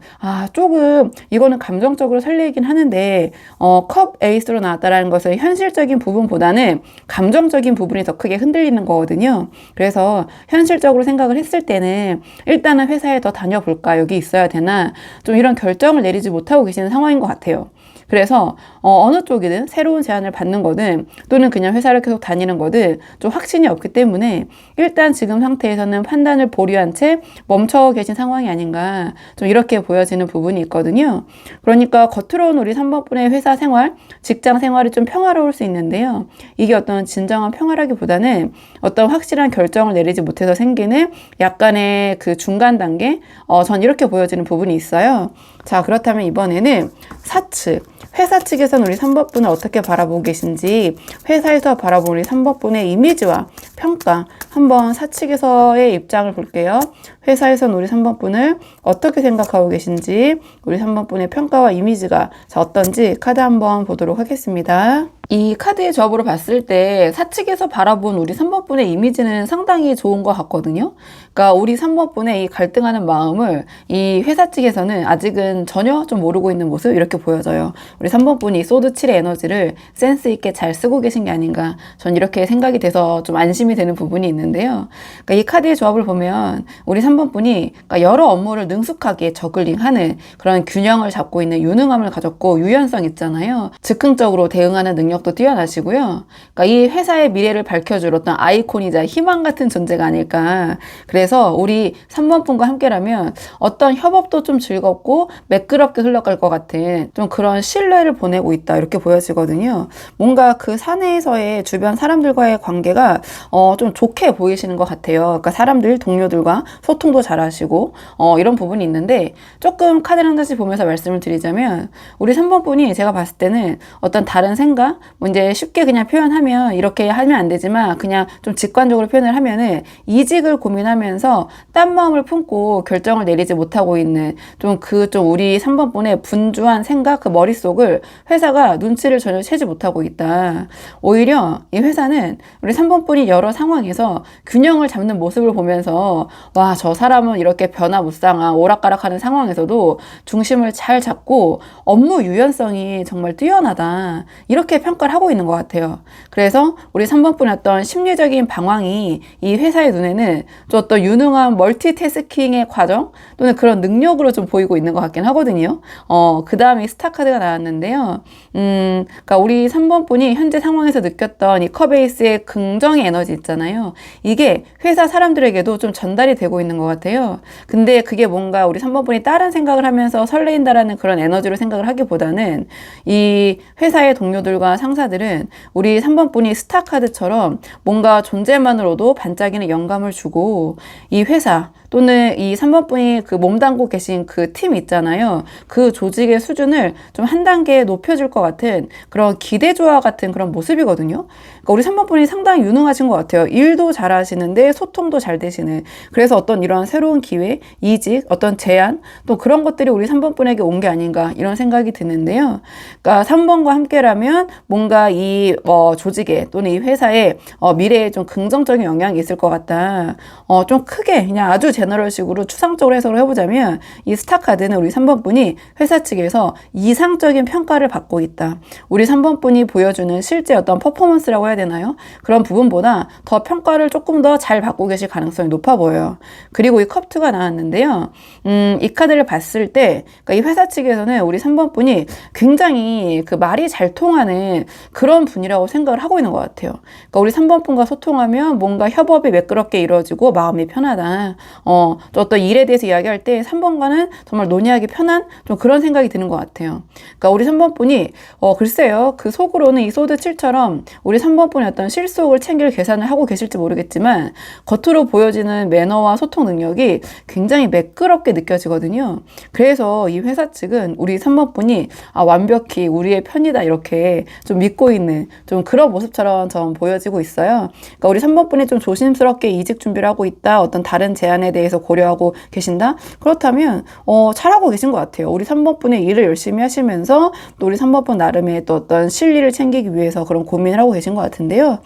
조금 이거는 감정적으로 설레이긴 하는데 컵 에이스로 나왔다라는 것은 현실적인 부분보다는 감정적인 부분이 더 크게 흔들리는 거거든요. 그래서 현실적으로 생각을 했을 때는 일단은 회사에 더 다녀볼까? 여기 있어야 되나? 좀 이런 결정을 내리지 못하고 계시는 상황인 것 같아요. 그래서 어느 쪽이든 새로운 제안을 받는 거든 또는 그냥 회사를 계속 다니는 거든 좀 확신이 없기 때문에 일단 지금 상태에서는 판단을 보류한 채 멈춰 계신 상황이 아닌가, 좀 이렇게 보여지는 부분이 있거든요. 그러니까 겉으로는 우리 3번분의 회사 생활, 직장 생활이 좀 평화로울 수 있는데요. 이게 어떤 진정한 평화라기보다는 어떤 확실한 결정을 내리지 못해서 생기는 약간의 그 중간 단계, 전 이렇게 보여지는 부분이 있어요. 자, 그렇다면 이번에는 사측, 회사 측에서는 우리 3번분을 어떻게 바라보고 계신지, 회사에서 바라보는 우리 3번분의 이미지와 평가, 한번 사측에서의 입장을 볼게요. 회사에서는 우리 3번분을 어떻게 생각하고 계신지, 우리 3번분의 평가와 이미지가 어떤지 카드 한번 보도록 하겠습니다. 이 카드의 조합으로 봤을 때 사측에서 바라본 우리 3번분의 이미지는 상당히 좋은 것 같거든요. 그러니까 우리 3번분의 이 갈등하는 마음을 이 회사 측에서는 아직은 전혀 좀 모르고 있는 모습, 이렇게 보여져요. 우리 3번분이 소드 7의 에너지를 센스 있게 잘 쓰고 계신 게 아닌가, 전 이렇게 생각이 돼서 좀 안심이 되는 부분이 있는데요. 그러니까 이 카드의 조합을 보면 우리 3번분이 그러니까 여러 업무를 능숙하게 저글링하는 그런 균형을 잡고 있는 유능함을 가졌고 유연성 있잖아요. 즉흥적으로 대응하는 능력도 뛰어나시고요. 그러니까 이 회사의 미래를 밝혀줄 어떤 아이콘이자 희망 같은 존재가 아닐까. 그래서 우리 3번분과 함께라면 어떤 협업도 좀 즐겁고 매끄럽게 흘러갈 것 같은 좀 그런 신뢰를 보내고 있다, 이렇게 보여지거든요. 뭔가 그 사내에서의 주변 사람들과의 관계가 좀 좋게 보이시는 것 같아요. 그러니까 사람들, 동료들과 소통도 잘하시고 이런 부분이 있는데, 조금 카드를 한 장씩 보면서 말씀을 드리자면 우리 3번분이 제가 봤을 때는 어떤 다른 생각, 뭐 이제 쉽게 그냥 표현하면 이렇게 하면 안 되지만 그냥 좀 직관적으로 표현을 하면은 이직을 고민하면서 딴 마음을 품고 결정을 내리지 못하고 있는 좀 우리 3번분의 분주한 생각, 그 머릿속을 회사가 눈치를 전혀 채지 못하고 있다. 오히려 이 회사는 우리 3번분이 여러 상황에서 균형을 잡는 모습을 보면서 와, 저 사람은 이렇게 변화무쌍한 오락가락하는 상황에서도 중심을 잘 잡고 업무 유연성이 정말 뛰어나다, 이렇게 평가를 하고 있는 것 같아요. 그래서 우리 3번분의 어떤 심리적인 방황이 이 회사의 눈에는 좀 어떤 유능한 멀티태스킹의 과정 또는 그런 능력으로 좀 보이고 있는 것 같긴 하거든요. 그 다음에 스타 카드가 나왔는데요. 그러니까 우리 3번분이 현재 상황에서 느꼈던 이 컵에이스의 긍정의 에너지 있잖아요. 이게 회사 사람들에게도 좀 전달이 되고 있는 것 같아요. 근데 그게 뭔가 우리 3번분이 다른 생각을 하면서 설레인다라는 그런 에너지로 생각을 하기보다는 이 회사의 동료들과 상사들은 우리 3번분이 스타 카드처럼 뭔가 존재만으로도 반짝이는 영감을 주고, 이 회사 또는 이 3번분이 그 몸담고 계신 그 팀 있잖아요. 그 조직의 수준을 좀 한 단계 높여줄 것 같은 그런 기대조와 같은 그런 모습이거든요. 그러니까 우리 3번분이 상당히 유능하신 것 같아요. 일도 잘하시는데 소통도 잘 되시는. 그래서 어떤 이런 새로운 기회, 이직, 어떤 제안, 또 그런 것들이 우리 3번분에게 온 게 아닌가, 이런 생각이 드는데요. 그러니까 3번과 함께라면 뭔가 이 조직에 또는 이 회사의 미래에 좀 긍정적인 영향이 있을 것 같다. 좀 크게 그냥 아주 제너럴식으로 추상적으로 해석을 해보자면 이 스타 카드는 우리 3번분이 회사 측에서 이상적인 평가를 받고 있다. 우리 3번분이 보여주는 실제 어떤 퍼포먼스라고 해야 되나요? 그런 부분보다 더 평가를 조금 더 잘 받고 계실 가능성이 높아 보여요. 그리고 이 컵2가 나왔는데요. 이 카드를 봤을 때 그러니까 이 회사 측에서는 우리 3번분이 굉장히 그 말이 잘 통하는 그런 분이라고 생각을 하고 있는 것 같아요. 그러니까 우리 3번분과 소통하면 뭔가 협업이 매끄럽게 이루어지고 마음이 편하다. 또 어떤 일에 대해서 이야기할 때 3번과는 정말 논의하기 편한 좀 그런 생각이 드는 것 같아요. 그러니까 우리 3번분이 글쎄요, 그 속으로는 이 소드 7처럼 우리 3번분의 어떤 실속을 챙길 계산을 하고 계실지 모르겠지만 겉으로 보여지는 매너와 소통 능력이 굉장히 매끄럽게 느껴지거든요. 그래서 이 회사 측은 우리 3번분이 완벽히 우리의 편이다, 이렇게 좀 믿고 있는 좀 그런 모습처럼 좀 보여지고 있어요. 그러니까 우리 3번분이 좀 조심스럽게 이직 준비를 하고 있다, 어떤 다른 제안에 대해서 고려하고 계신다? 그렇다면 잘하고 계신 것 같아요. 우리 3번분의 일을 열심히 하시면서 또 우리 3번분 나름의 또 어떤 실리를 챙기기 위해서 그런 고민을 하고 계신 것 같은데요.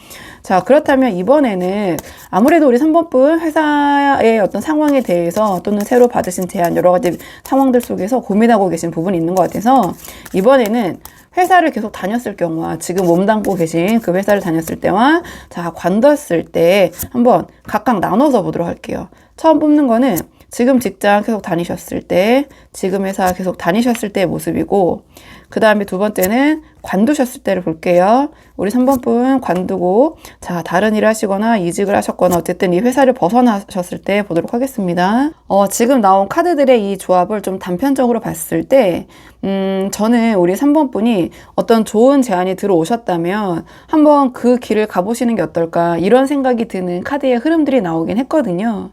자, 그렇다면 이번에는 아무래도 우리 3번분 회사의 어떤 상황에 대해서 또는 새로 받으신 제안 여러 가지 상황들 속에서 고민하고 계신 부분이 있는 것 같아서 이번에는 회사를 계속 다녔을 경우와 지금 몸담고 계신 그 회사를 다녔을 때와 자, 관뒀을 때 한번 각각 나눠서 보도록 할게요. 처음 뽑는 거는 지금 직장 계속 다니셨을 때, 지금 회사 계속 다니셨을 때의 모습이고, 그 다음에 두 번째는 관두셨을 때를 볼게요. 우리 3번분 관두고, 자, 다른 일을 하시거나 이직을 하셨거나 어쨌든 이 회사를 벗어나셨을 때 보도록 하겠습니다. 지금 나온 카드들의 이 조합을 좀 단편적으로 봤을 때, 저는 우리 3번분이 어떤 좋은 제안이 들어오셨다면 한번 그 길을 가보시는 게 어떨까, 이런 생각이 드는 카드의 흐름들이 나오긴 했거든요.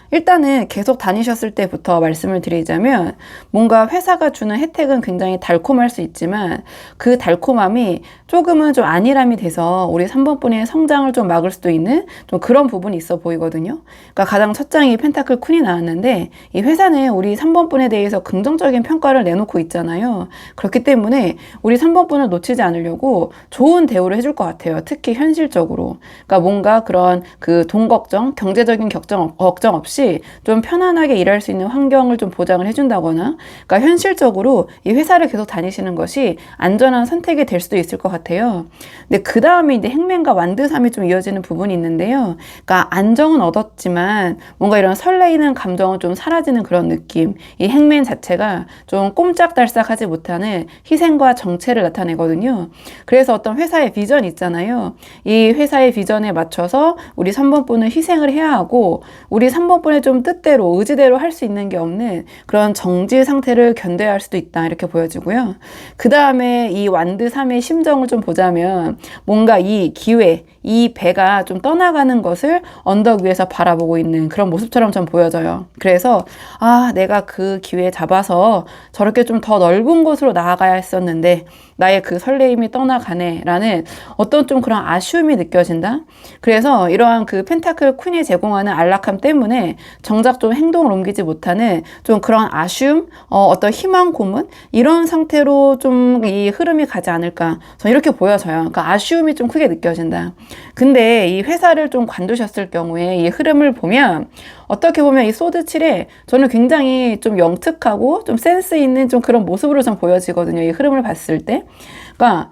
일단은 계속 다니셨을 때부터 말씀을 드리자면 뭔가 회사가 주는 혜택은 굉장히 달콤할 수 있지만 그 달콤함이 조금은 좀 안일함이 돼서 우리 3번분의 성장을 좀 막을 수도 있는 좀 그런 부분이 있어 보이거든요. 그러니까 가장 첫 장이 펜타클 퀸이 나왔는데 이 회사는 우리 3번분에 대해서 긍정적인 평가를 내놓고 있잖아요. 그렇기 때문에 우리 3번분을 놓치지 않으려고 좋은 대우를 해줄 것 같아요. 특히 현실적으로. 그러니까 뭔가 그런 그 돈 걱정, 경제적인 걱정 없이 좀 편안하게 일할 수 있는 환경을 좀 보장을 해준다거나, 그러니까 현실적으로 이 회사를 계속 다니시는 것이 안전한 선택이 될 수도 있을 것 같아요. 근데 그 다음에 이제 행맨과 완드삼이 좀 이어지는 부분이 있는데요. 그러니까 안정은 얻었지만 뭔가 이런 설레이는 감정은 좀 사라지는 그런 느낌. 이 행맨 자체가 좀 꼼짝달싹하지 못하는 희생과 정체를 나타내거든요. 그래서 어떤 회사의 비전이 있잖아요. 이 회사의 비전에 맞춰서 우리 3번분은 희생을 해야 하고 우리 3번분의 좀 뜻대로 의지대로 할 수 있는 게 없는 그런 정지 상태를 견뎌야 할 수도 있다, 이렇게 보여지고요. 그 다음에 이 완드 3의 심정을 좀 보자면 뭔가 이 기회, 이 배가 좀 떠나가는 것을 언덕 위에서 바라보고 있는 그런 모습처럼 좀 보여져요. 그래서 내가 그 기회 잡아서 저렇게 좀 더 넓은 곳으로 나아가야 했었는데 나의 그 설레임이 떠나가네 라는 어떤 좀 그런 아쉬움이 느껴진다. 그래서 이러한 그 펜타클 퀸이 제공하는 안락함 때문에 정작 좀 행동을 옮기지 못하는 좀 그런 아쉬움, 어떤 희망 고문, 이런 상태로 좀 이 흐름이 가지 않을까, 저는 이렇게 보여져요. 그러니까 아쉬움이 좀 크게 느껴진다. 근데 이 회사를 좀 관두셨을 경우에 이 흐름을 보면 어떻게 보면 이 소드 7에 저는 굉장히 좀 영특하고 좀 센스 있는 좀 그런 모습으로 좀 보여지거든요. 이 흐름을 봤을 때. 그러니까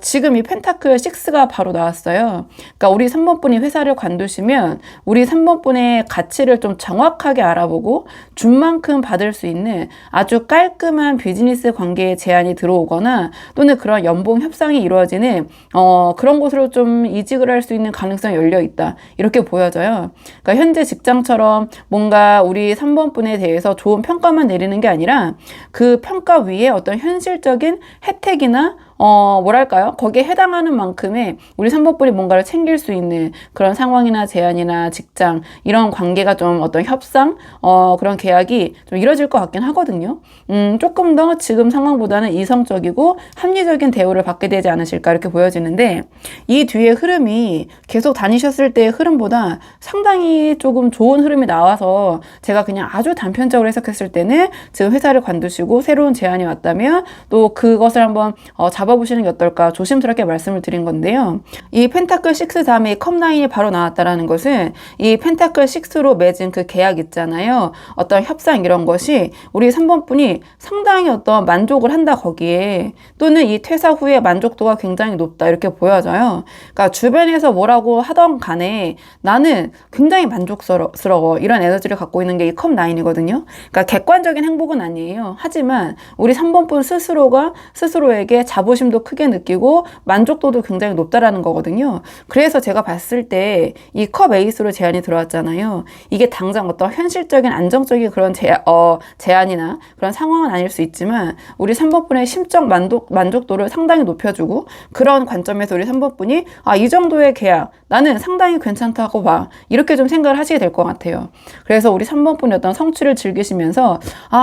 지금 이 펜타클 6가 바로 나왔어요. 그러니까 우리 3번분이 회사를 관두시면 우리 3번분의 가치를 좀 정확하게 알아보고 준 만큼 받을 수 있는 아주 깔끔한 비즈니스 관계의 제안이 들어오거나 또는 그런 연봉 협상이 이루어지는 그런 곳으로 좀 이직을 할 수 있는 가능성이 열려 있다, 이렇게 보여져요. 그러니까 현재 직장처럼 뭔가 우리 3번분에 대해서 좋은 평가만 내리는 게 아니라 그 평가 위에 어떤 현실적인 혜택이나 뭐랄까요? 거기에 해당하는 만큼의 우리 3번분이 뭔가를 챙길 수 있는 그런 상황이나 제안이나 직장, 이런 관계가 좀 어떤 협상, 그런 계약이 좀 이뤄질 것 같긴 하거든요. 조금 더 지금 상황보다는 이성적이고 합리적인 대우를 받게 되지 않으실까, 이렇게 보여지는데 이 뒤에 흐름이 계속 다니셨을 때의 흐름보다 상당히 조금 좋은 흐름이 나와서 제가 그냥 아주 단편적으로 해석했을 때는 지금 회사를 관두시고 새로운 제안이 왔다면 또 그것을 한번 잡아보시는 게 어떨까 조심스럽게 말씀을 드린 건데요. 이 펜타클 6 다음에 컵9이 바로 나왔다라는 것은 이 펜타클 6로 맺은 그 계약 있잖아요. 어떤 협상 이런 것이 우리 3번분이 상당히 어떤 만족을 한다, 거기에. 또는 이 퇴사 후에 만족도가 굉장히 높다, 이렇게 보여져요. 그러니까 주변에서 뭐라고 하던 간에 나는 굉장히 만족스러워, 이런 에너지를 갖고 있는 게 이 컵9이거든요. 그러니까 객관적인 행복은 아니에요. 하지만 우리 3번분 스스로가 스스로에게 자부심도 크게 느끼고 만족도도 굉장히 높다라는 거거든요. 그래서 제가 봤을 때 이 컵 에이스로 제안이 들어왔잖아요. 이게 당장 어떤 현실적인 안정적인 그런 제안이나 그런 상황은 아닐 수 있지만 우리 3번분의 심적 만족도를 상당히 높여주고, 그런 관점에서 우리 3번분이 이 정도의 계약 나는 상당히 괜찮다고 봐, 이렇게 좀 생각을 하시게 될 것 같아요. 그래서 우리 3번분의 어떤 성취를 즐기시면서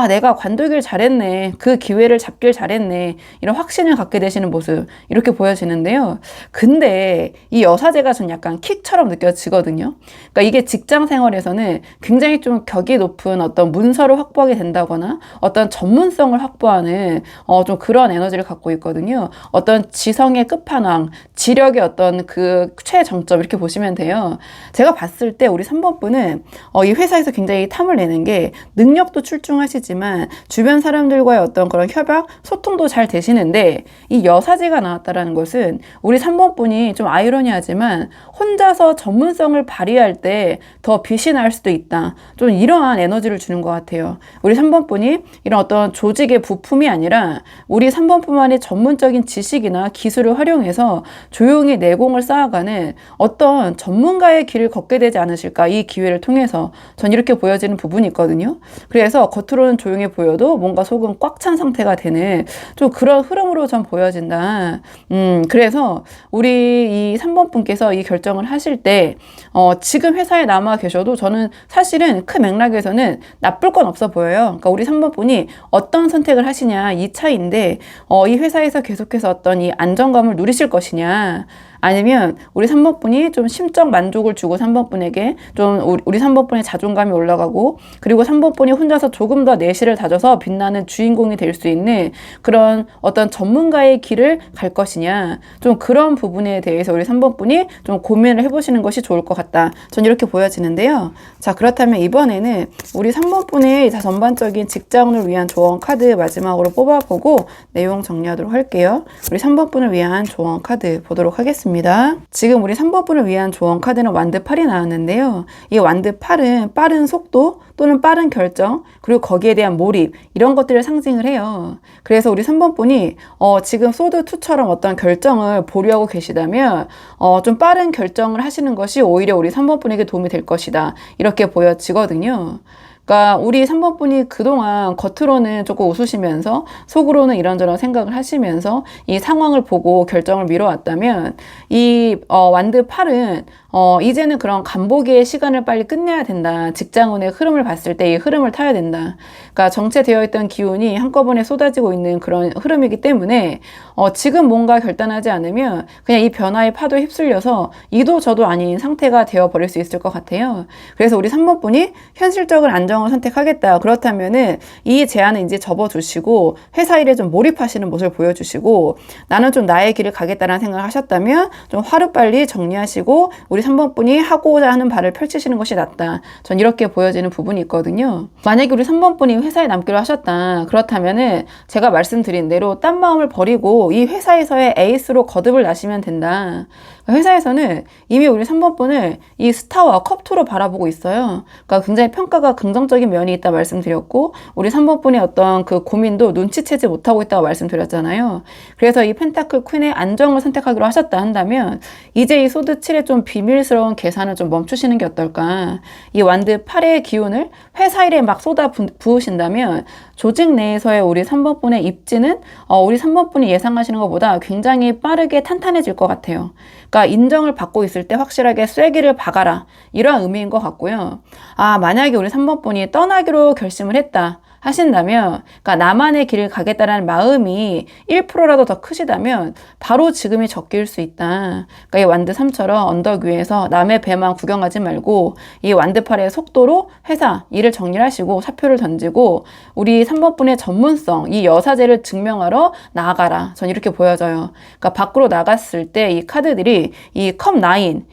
내가 관두길 잘했네, 그 기회를 잡길 잘했네, 이런 확신을 갖게 되시는 모습 이렇게 보여지는데요. 근데 이 여사제가 전 약간 킥처럼 느껴지거든요. 그러니까 이게 직장 생활에서는 굉장히 좀 격이 높은 어떤 문서를 확보하게 된다거나 어떤 전문성을 확보하는 좀 그런 에너지를 갖고 있거든요. 어떤 지성의 끝판왕, 지력의 어떤 그 최정점 이렇게 보시면 돼요. 제가 봤을 때 우리 3번 분은 이 회사에서 굉장히 탐을 내는 게 능력도 출중하시지만 주변 사람들과의 어떤 그런 협약, 소통도 잘 되시는데 이 여사제가 나왔다라는 것은 우리 3번 분이 좀 아이러니하지만 혼자서 전문성을 발휘할 때 더 빛이 날 수도 있다. 좀 이러한 에너지를 주는 것 같아요. 우리 3번 분이 이런 어떤 조직의 부품이 아니라 우리 3번 분만의 전문적인 지식이나 기술을 활용해서 조용히 내공을 쌓아가는 어떤 전문가의 길을 걷게 되지 않으실까, 이 기회를 통해서 전 이렇게 보여지는 부분이 있거든요. 그래서 겉으로는 조용해 보여도 뭔가 속은 꽉 찬 상태가 되는 좀 그런 흐름으로 전 보여진다. 그래서 우리 이 3번 분께서 이 결정을 하실 때 지금 회사에 남아 계셔도 저는 사실은 큰 맥락에서는 나쁠 건 없어 보여요. 그러니까 우리 3번 분이 어떤 선택을 하시냐 이 차이인데 이 회사에서 계속해서 어떤 이 안정감을 누리실 것이냐, 아니면 우리 3번 분이 좀 심적 만족을 주고 3번 분에게 좀 우리 3번 분의 자존감이 올라가고, 그리고 3번 분이 혼자서 조금 더 내실을 다져서 빛나는 주인공이 될 수 있는 그런 어떤 전문가의 길을 갈 것이냐, 좀 그런 부분에 대해서 우리 3번 분이 좀 고민을 해보시는 것이 좋을 것 같다. 전 이렇게 보여지는데요. 자, 그렇다면 이번에는 우리 3번 분의 전반적인 직장운을 위한 조언 카드 마지막으로 뽑아보고 내용 정리하도록 할게요. 우리 3번 분을 위한 조언 카드 보도록 하겠습니다. 지금 우리 3번 분을 위한 조언 카드는 완드 8이 나왔는데요. 이 완드 8은 빠른 속도 또는 빠른 결정, 그리고 거기에 대한 몰입, 이런 것들을 상징을 해요. 그래서 우리 3번 분이 지금 소드 2처럼 어떤 결정을 보류하고 계시다면 좀 빠른 결정을 하시는 것이 오히려 우리 3번 분에게 도움이 될 것이다. 이렇게 보여지거든요. 그러니까 우리 3번 분이 그동안 겉으로는 조금 웃으시면서 속으로는 이런저런 생각을 하시면서 이 상황을 보고 결정을 미뤄왔다면, 이 완드 8은 이제는 그런 간보기의 시간을 빨리 끝내야 된다. 직장운의 흐름을 봤을 때 이 흐름을 타야 된다. 그러니까 정체되어 있던 기운이 한꺼번에 쏟아지고 있는 그런 흐름이기 때문에 지금 뭔가 결단하지 않으면 그냥 이 변화의 파도에 휩쓸려서 이도 저도 아닌 상태가 되어버릴 수 있을 것 같아요. 그래서 우리 3번 분이 현실적인 안정을 선택하겠다. 그렇다면은 이 제안을 이제 접어두시고 회사 일에 좀 몰입하시는 모습을 보여주시고, 나는 좀 나의 길을 가겠다는 생각을 하셨다면 좀 하루빨리 정리하시고 우리 3번 분이 하고자 하는 바를 펼치시는 것이 낫다. 전 이렇게 보여지는 부분이 있거든요. 만약에 우리 3번 분이 회사에 남기로 하셨다. 그렇다면은 제가 말씀드린 대로 딴 마음을 버리고 이 회사에서의 에이스로 거듭을 나시면 된다. 회사에서는 이미 우리 3번 분을 이 스타와 컵2로 바라보고 있어요. 그러니까 굉장히 평가가 긍정적인 면이 있다 말씀드렸고, 우리 3번 분의 어떤 그 고민도 눈치채지 못하고 있다고 말씀드렸잖아요. 그래서 이 펜타클 퀸의 안정을 선택하기로 하셨다 한다면 이제 이 소드 7의 좀 비밀스러운 계산을 좀 멈추시는 게 어떨까. 이 완드 8의 기운을 회사 일에 막 쏟아 부으신다면 조직 내에서의 우리 3번 분의 입지는 우리 3번 분이 예상하시는 것보다 굉장히 빠르게 탄탄해질 것 같아요. 그러니까 인정을 받고 있을 때 확실하게 쐐기를 박아라, 이런 의미인 것 같고요. 만약에 우리 3번 분이 떠나기로 결심을 했다 하신다면, 그러니까 나만의 길을 가겠다는 마음이 1%라도 더 크시다면 바로 지금이 적기일 수 있다. 그러니까 이 완드 3처럼 언덕 위에서 남의 배만 구경하지 말고 이 완드 8의 속도로 회사 일을 정리하시고 사표를 던지고 우리 3번 분의 전문성, 이 여사제를 증명하러 나아가라. 전 이렇게 보여져요. 그러니까 밖으로 나갔을 때 이 카드들이 이 컵 9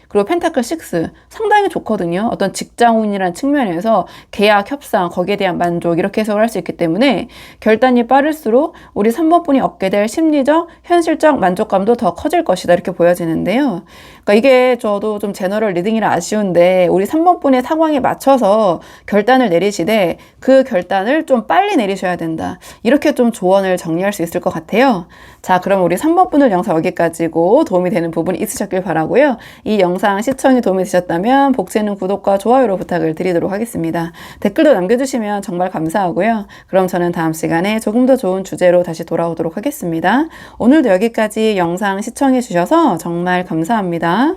그리고 펜타클 6 상당히 좋거든요. 어떤 직장운이라는 측면에서 계약, 협상, 거기에 대한 만족, 이렇게 해석을 할 수 있기 때문에 결단이 빠를수록 우리 3번 분이 얻게 될 심리적, 현실적 만족감도 더 커질 것이다. 이렇게 보여지는데요. 그러니까 이게 저도 좀 제너럴 리딩이라 아쉬운데 우리 3번 분의 상황에 맞춰서 결단을 내리시되 그 결단을 좀 빨리 내리셔야 된다. 이렇게 좀 조언을 정리할 수 있을 것 같아요. 자, 그럼 우리 3번 분을 영상 여기까지고 도움이 되는 부분이 있으셨길 바라고요. 이 영상 시청이 도움이 되셨다면 복지는 구독과 좋아요로 부탁을 드리도록 하겠습니다. 댓글도 남겨주시면 정말 감사하고요. 그럼 저는 다음 시간에 조금 더 좋은 주제로 다시 돌아오도록 하겠습니다. 오늘도 여기까지 영상 시청해 주셔서 정말 감사합니다.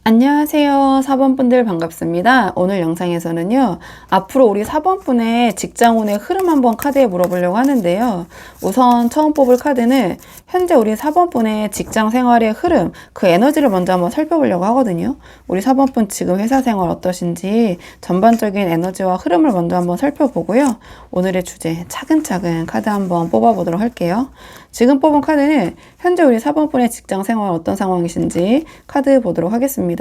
안녕하세요. 4번분들 반갑습니다. 오늘 영상에서는요, 앞으로 우리 4번분의 직장운의 흐름 한번 카드에 물어보려고 하는데요. 우선 처음 뽑을 카드는 현재 우리 4번분의 직장 생활의 흐름, 그 에너지를 먼저 한번 살펴보려고 하거든요. 우리 4번분 지금 회사 생활 어떠신지 전반적인 에너지와 흐름을 먼저 한번 살펴보고요. 오늘의 주제 차근차근 카드 한번 뽑아보도록 할게요. 지금 뽑은 카드는 현재 우리 4번분의 직장 생활 어떤 상황이신지 카드 보도록 하겠습니다.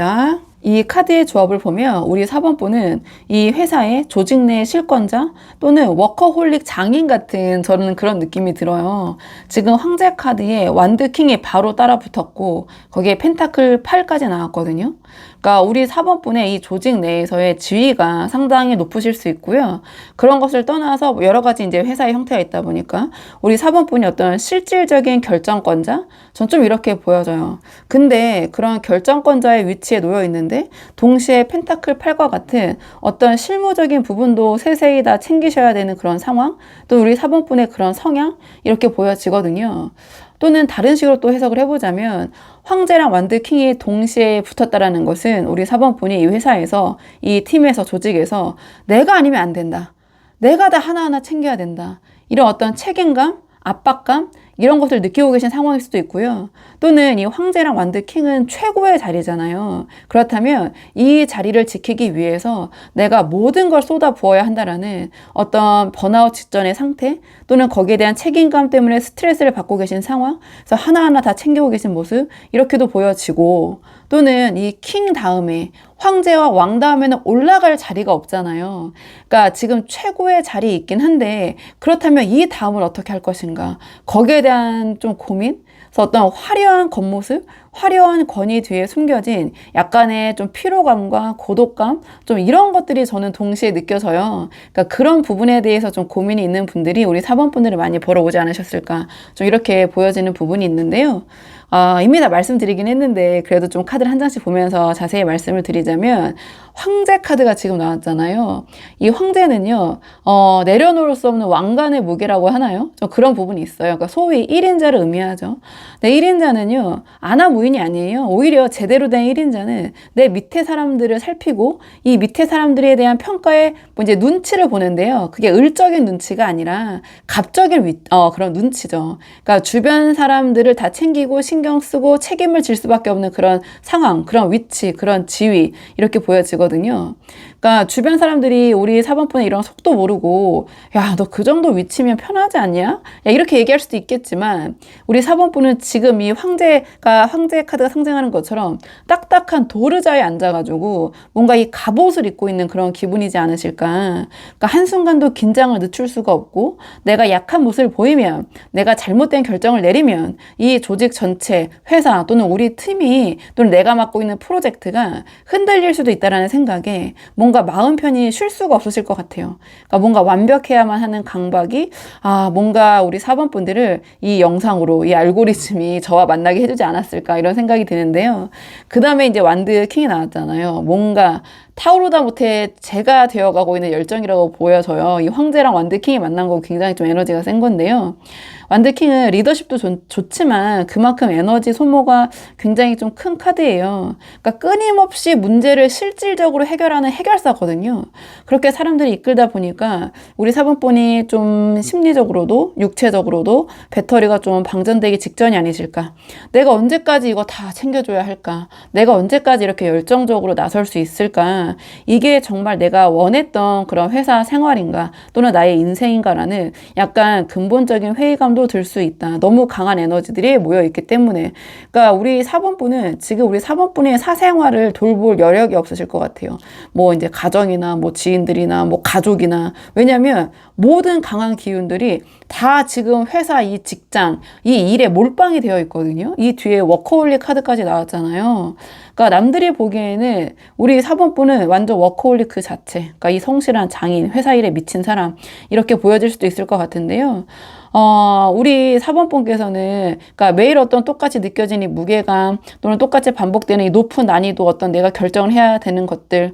이 카드의 조합을 보면 우리 4번분은 이 회사의 조직 내 실권자 또는 워커홀릭 장인 같은 저는 그런 느낌이 들어요. 지금 황제 카드에 완드킹이 바로 따라 붙었고 거기에 펜타클 8까지 나왔거든요. 그러니까 우리 4번분의 이 조직 내에서의 지위가 상당히 높으실 수 있고요. 그런 것을 떠나서 여러 가지 이제 회사의 형태가 있다 보니까 우리 4번분이 어떤 실질적인 결정권자? 전 좀 이렇게 보여져요. 근데 그런 결정권자의 위치에 놓여 있는데 동시에 펜타클 8과 같은 어떤 실무적인 부분도 세세히 다 챙기셔야 되는 그런 상황? 또 우리 4번분의 그런 성향? 이렇게 보여지거든요. 또는 다른 식으로 또 해석을 해보자면 황제랑 완드킹이 동시에 붙었다라는 것은 우리 4번분이 이 회사에서 이 팀에서 조직에서 내가 아니면 안 된다. 내가 다 하나하나 챙겨야 된다. 이런 어떤 책임감, 압박감 이런 것을 느끼고 계신 상황일 수도 있고요. 또는 이 황제랑 완드킹은 최고의 자리잖아요. 그렇다면 이 자리를 지키기 위해서 내가 모든 걸 쏟아 부어야 한다라는 어떤 번아웃 직전의 상태 또는 거기에 대한 책임감 때문에 스트레스를 받고 계신 상황 그래서 하나하나 다 챙기고 계신 모습 이렇게도 보여지고 또는 이 킹 다음에 황제와 왕 다음에는 올라갈 자리가 없잖아요. 그러니까 지금 최고의 자리에 있긴 한데 그렇다면 이 다음을 어떻게 할 것인가 거기에 대한 좀 고민 그래서 어떤 화려한 겉모습 화려한 권위 뒤에 숨겨진 약간의 좀 피로감과 고독감 좀 이런 것들이 저는 동시에 느껴져요. 그러니까 그런 부분에 대해서 좀 고민이 있는 분들이 우리 4번 분들을 많이 보러 오지 않으셨을까 좀 이렇게 보여지는 부분이 있는데요. 이미 다 말씀드리긴 했는데 그래도 좀 카드를 한 장씩 보면서 자세히 말씀을 드리자면 황제 카드가 지금 나왔잖아요. 이 황제는요, 내려놓을 수 없는 왕관의 무게라고 하나요? 좀 그런 부분이 있어요. 그러니까 소위 1인자를 의미하죠. 근데 1인자는요, 아나무인이 아니에요. 오히려 제대로 된 1인자는 내 밑에 사람들을 살피고 이 밑에 사람들에 대한 평가에 뭐 이제 눈치를 보는데요. 그게 을적인 눈치가 아니라 갑적인 그런 눈치죠. 그러니까 주변 사람들을 다 챙기고 신경 쓰고 책임을 질 수밖에 없는 그런 상황, 그런 위치, 그런 지위 이렇게 보여지거든요. 그러니까 주변 사람들이 우리 4번분의 이런 속도 모르고 야, 너 그 정도 위치면 편하지 않냐? 야, 이렇게 얘기할 수도 있겠지만 우리 4번분은 지금 이 황제 카드가 상징하는 것처럼 딱딱한 도르자에 앉아가지고 뭔가 이 갑옷을 입고 있는 그런 기분이지 않으실까? 그러니까 한순간도 긴장을 늦출 수가 없고 내가 약한 모습을 보이면 내가 잘못된 결정을 내리면 이 조직 전체, 회사 또는 우리 팀이 또는 내가 맡고 있는 프로젝트가 흔들릴 수도 있다라는 생각에 뭔가 마음 편히 쉴 수가 없으실 것 같아요. 그러니까 뭔가 완벽해야만 하는 강박이 뭔가 우리 4번 분들을 이 영상으로 이 알고리즘이 저와 만나게 해주지 않았을까 이런 생각이 드는데요. 그 다음에 이제 완드 킹이 나왔잖아요. 뭔가 타오르다 못해 제가 되어가고 있는 열정이라고 보여져요. 이 황제랑 완드킹이 만난 거 굉장히 좀 에너지가 센 건데요. 완드킹은 리더십도 좋지만 그만큼 에너지 소모가 굉장히 좀 큰 카드예요. 그러니까 끊임없이 문제를 실질적으로 해결하는 해결사거든요. 그렇게 사람들이 이끌다 보니까 우리 4번분이 좀 심리적으로도 육체적으로도 배터리가 좀 방전되기 직전이 아니실까. 내가 언제까지 이거 다 챙겨줘야 할까. 내가 언제까지 이렇게 열정적으로 나설 수 있을까. 이게 정말 내가 원했던 그런 회사 생활인가 또는 나의 인생인가라는 약간 근본적인 회의감도 들 수 있다. 너무 강한 에너지들이 모여있기 때문에. 그러니까 우리 4번분은 지금 우리 4번분의 사생활을 돌볼 여력이 없으실 것 같아요. 뭐 이제 가정이나 뭐 지인들이나 뭐 가족이나 왜냐면 모든 강한 기운들이 다 지금 회사 이 직장 이 일에 몰빵이 되어 있거든요. 이 뒤에 워커홀릭 카드까지 나왔잖아요. 그러니까 남들이 보기에는 우리 4번분은 완전 워커홀릭 그 자체. 그러니까 이 성실한 장인, 회사 일에 미친 사람 이렇게 보여질 수도 있을 것 같은데요. 우리 4번분께서는 그러니까 매일 어떤 똑같이 느껴지는 이 무게감 또는 똑같이 반복되는 이 높은 난이도 어떤 내가 결정을 해야 되는 것들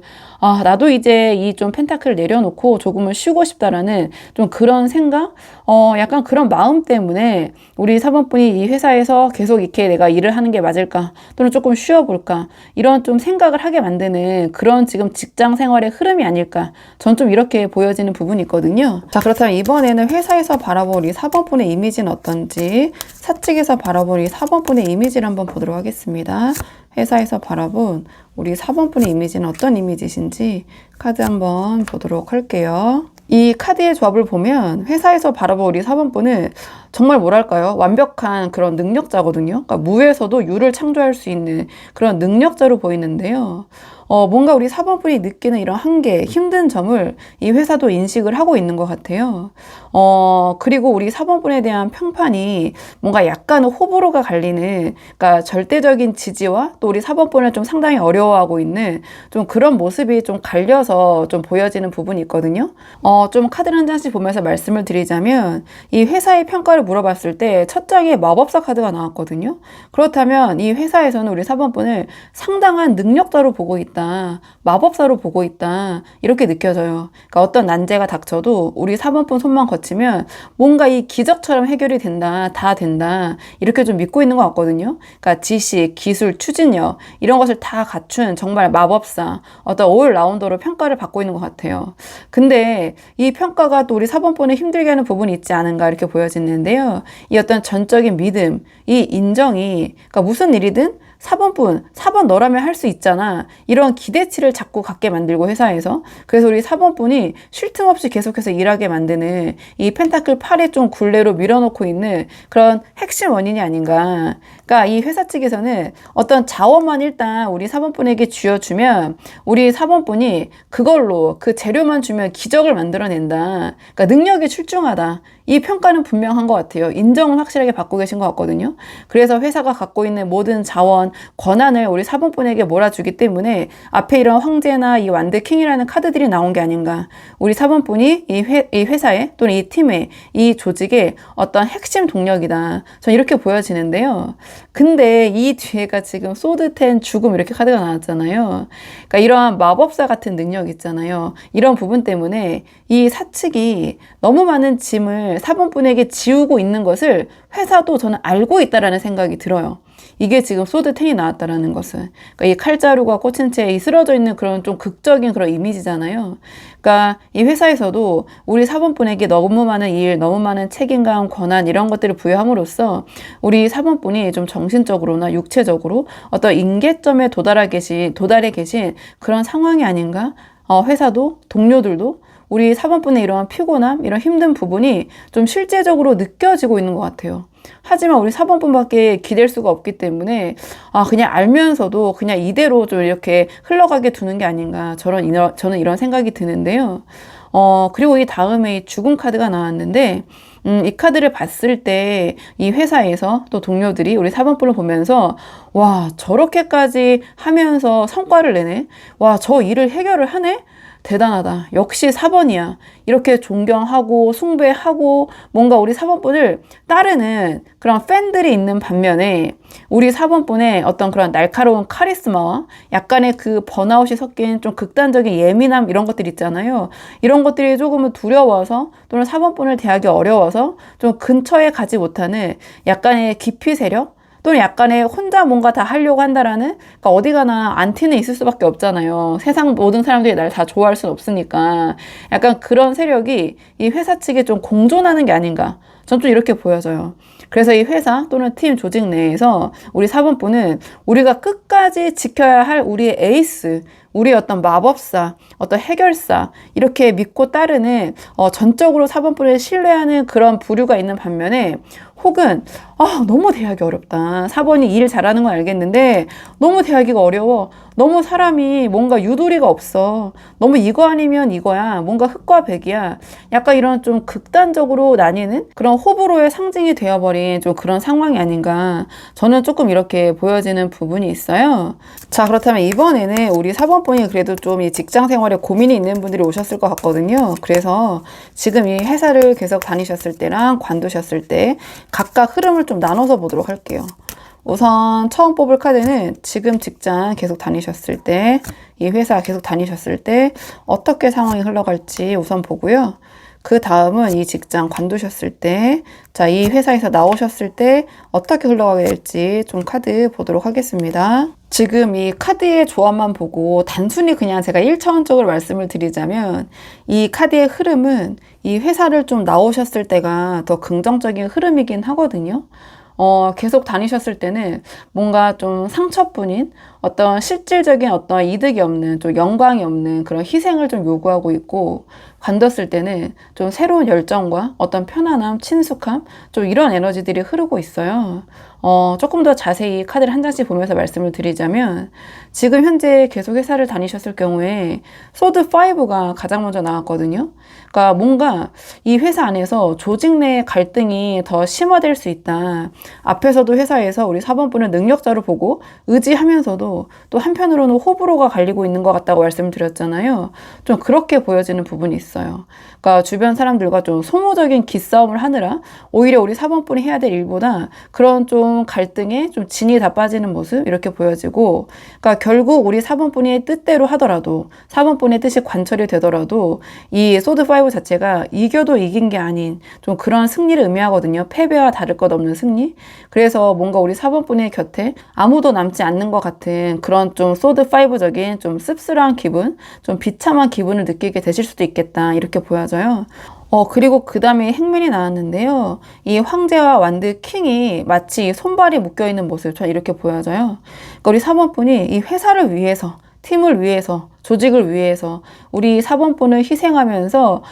나도 이제 이 좀 펜타클을 내려놓고 조금은 쉬고 싶다라는 좀 그런 생각? 약간 그런 마음 때문에 우리 사번분이 이 회사에서 계속 이렇게 내가 일을 하는 게 맞을까? 또는 조금 쉬어볼까? 이런 좀 생각을 하게 만드는 그런 지금 직장 생활의 흐름이 아닐까? 전 좀 이렇게 보여지는 부분이 있거든요. 자, 그렇다면 이번에는 회사에서 바라볼 우리 사번분의 이미지는 어떤지, 사측에서 바라볼 이 사번분의 이미지를 한번 보도록 하겠습니다. 회사에서 바라본 우리 4번분의 이미지는 어떤 이미지신지 카드 한번 보도록 할게요. 이 카드의 조합을 보면 회사에서 바라본 우리 4번분은 정말 뭐랄까요? 완벽한 그런 능력자거든요. 그러니까 무에서도 유를 창조할 수 있는 그런 능력자로 보이는데요. 뭔가 우리 4번분이 느끼는 이런 한계, 힘든 점을 이 회사도 인식을 하고 있는 것 같아요. 그리고 우리 4번분에 대한 평판이 뭔가 약간은 호불호가 갈리는, 그러니까 절대적인 지지와 또 우리 4번분을 좀 상당히 어려워하고 있는 좀 그런 모습이 좀 갈려서 좀 보여지는 부분이 있거든요. 좀 카드를 한 장씩 보면서 말씀을 드리자면 이 회사의 평가를 물어봤을 때 첫 장에 마법사 카드가 나왔거든요. 그렇다면 이 회사에서는 우리 4번분을 상당한 능력자로 보고 있다. 마법사로 보고 있다. 이렇게 느껴져요. 그러니까 어떤 난제가 닥쳐도 우리 4번분 손만 거치면 뭔가 이 기적처럼 해결이 된다. 다 된다. 이렇게 좀 믿고 있는 것 같거든요. 그러니까 지식, 기술, 추진력 이런 것을 다 갖춘 정말 마법사, 어떤 올라운더로 평가를 받고 있는 것 같아요. 근데 이 평가가 또 우리 4번분을 힘들게 하는 부분이 있지 않은가 이렇게 보여지는데요. 이 어떤 전적인 믿음, 이 인정이, 그러니까 무슨 일이든 4번 너라면 할 수 있잖아. 이런 기대치를 자꾸 갖게 만들고 회사에서. 그래서 우리 4번분이 쉴 틈 없이 계속해서 일하게 만드는 이 펜타클 8에 좀 굴레로 밀어놓고 있는 그런 핵심 원인이 아닌가. 그러니까 이 회사 측에서는 어떤 자원만 일단 우리 4번분에게 쥐어주면 우리 4번분이 그걸로 그 재료만 주면 기적을 만들어낸다. 그러니까 능력이 출중하다. 이 평가는 분명한 것 같아요. 인정을 확실하게 받고 계신 것 같거든요. 그래서 회사가 갖고 있는 모든 자원, 권한을 우리 4번분에게 몰아주기 때문에 앞에 이런 황제나 이 완드킹이라는 카드들이 나온 게 아닌가. 우리 4번분이 이 회사에 또는 이 팀에 이 조직의 어떤 핵심 동력이다. 전 이렇게 보여지는데요. 근데 이 뒤에가 지금 소드 10 죽음 이렇게 카드가 나왔잖아요. 그러니까 이러한 마법사 같은 능력 있잖아요. 이런 부분 때문에 이 사측이 너무 많은 짐을 4번분에게 지우고 있는 것을 회사도 저는 알고 있다라는 생각이 들어요. 이게 지금 소드 10이 나왔다라는 것은. 그러니까 이 칼자루가 꽂힌 채 쓰러져 있는 그런 좀 극적인 그런 이미지잖아요. 그러니까 이 회사에서도 우리 4번분에게 너무 많은 일, 너무 많은 책임감, 권한 이런 것들을 부여함으로써 우리 4번분이 좀 정신적으로나 육체적으로 어떤 임계점에 도달해 계신 그런 상황이 아닌가? 회사도 동료들도 우리 4번분의 이러한 피곤함, 이런 힘든 부분이 좀 실제적으로 느껴지고 있는 것 같아요. 하지만 우리 4번분밖에 기댈 수가 없기 때문에 그냥 알면서도 그냥 이대로 좀 이렇게 흘러가게 두는 게 아닌가 저는 이런 생각이 드는데요. 그리고 이 다음에 이 죽음 카드가 나왔는데 이 카드를 봤을 때 이 회사에서 또 동료들이 우리 4번분을 보면서 와 저렇게까지 하면서 성과를 내네. 와 저 일을 해결을 하네. 대단하다. 역시 4번이야. 이렇게 존경하고 숭배하고 뭔가 우리 4번분을 따르는 그런 팬들이 있는 반면에 우리 4번분의 어떤 그런 날카로운 카리스마와 약간의 그 번아웃이 섞인 좀 극단적인 예민함 이런 것들 있잖아요. 이런 것들이 조금은 두려워서 또는 4번분을 대하기 어려워서 좀 근처에 가지 못하는 약간의 기피 세력 또는 약간의 혼자 뭔가 다 하려고 한다라는, 그러니까 어디 가나 안티는 있을 수밖에 없잖아요. 세상 모든 사람들이 날 다 좋아할 수는 없으니까. 약간 그런 세력이 이 회사 측에 좀 공존하는 게 아닌가. 전 좀 이렇게 보여져요. 그래서 이 회사 또는 팀 조직 내에서 우리 4번분은 우리가 끝까지 지켜야 할 우리의 에이스, 우리의 어떤 마법사, 어떤 해결사 이렇게 믿고 따르는 전적으로 4번분을 신뢰하는 그런 부류가 있는 반면에 혹은 너무 대하기 어렵다. 4번이 일 잘하는 건 알겠는데 너무 대하기가 어려워. 너무 사람이 뭔가 유도리가 없어. 너무 이거 아니면 이거야. 뭔가 흑과 백이야. 약간 이런 좀 극단적으로 나뉘는 그런 호불호의 상징이 되어버린 좀 그런 상황이 아닌가. 저는 조금 이렇게 보여지는 부분이 있어요. 자, 그렇다면 이번에는 우리 4번분이 그래도 좀 이 직장 생활에 고민이 있는 분들이 오셨을 것 같거든요. 그래서 지금 이 회사를 계속 다니셨을 때랑 관두셨을 때 각각 흐름을 좀 나눠서 보도록 할게요. 우선 처음 뽑을 카드는 지금 직장 계속 다니셨을 때, 이 회사 계속 다니셨을 때 어떻게 상황이 흘러갈지 우선 보고요. 그 다음은 이 직장 관두셨을 때, 자, 이 회사에서 나오셨을 때 어떻게 흘러가게 될지 좀 카드 보도록 하겠습니다. 지금 이 카드의 조합만 보고 단순히 그냥 제가 1차원적으로 말씀을 드리자면 이 카드의 흐름은 이 회사를 좀 나오셨을 때가 더 긍정적인 흐름이긴 하거든요. 계속 다니셨을 때는 뭔가 좀 상처뿐인 어떤 실질적인 어떤 이득이 없는, 좀 영광이 없는 그런 희생을 좀 요구하고 있고, 관뒀을 때는 좀 새로운 열정과 어떤 편안함, 친숙함, 좀 이런 에너지들이 흐르고 있어요. 조금 더 자세히 카드를 한 장씩 보면서 말씀을 드리자면, 지금 현재 계속 회사를 다니셨을 경우에 소드 5가 가장 먼저 나왔거든요. 그러니까 뭔가 이 회사 안에서 조직 내 갈등이 더 심화될 수 있다. 앞에서도 회사에서 우리 사번분을 능력자로 보고 의지하면서도 또 한편으로는 호불호가 갈리고 있는 것 같다고 말씀을 드렸잖아요. 좀 그렇게 보여지는 부분이 있어요. 그러니까 주변 사람들과 좀 소모적인 기싸움을 하느라 오히려 우리 사번분이 해야 될 일보다 그런 좀 갈등에 좀 진이 다 빠지는 모습 이렇게 보여지고, 그러니까 결국 우리 사번분의 뜻대로 하더라도, 사번분의 뜻이 관철이 되더라도 이 소드 5 자체가 이겨도 이긴 게 아닌 좀 그런 승리를 의미하거든요. 패배와 다를 것 없는 승리. 그래서 뭔가 우리 사번분의 곁에 아무도 남지 않는 것 같은 그런 좀 소드 5적인 좀 씁쓸한 기분, 좀 비참한 기분을 느끼게 되실 수도 있겠다 이렇게 보여져요. 그리고 그 다음에 행맨이 나왔는데요. 이 황제와 완드 킹이 마치 손발이 묶여있는 모습, 저 이렇게 보여져요. 그러니까 우리 사번분이 이 회사를 위해서, 팀을 위해서, 조직을 위해서 우리 사번분을 희생하면서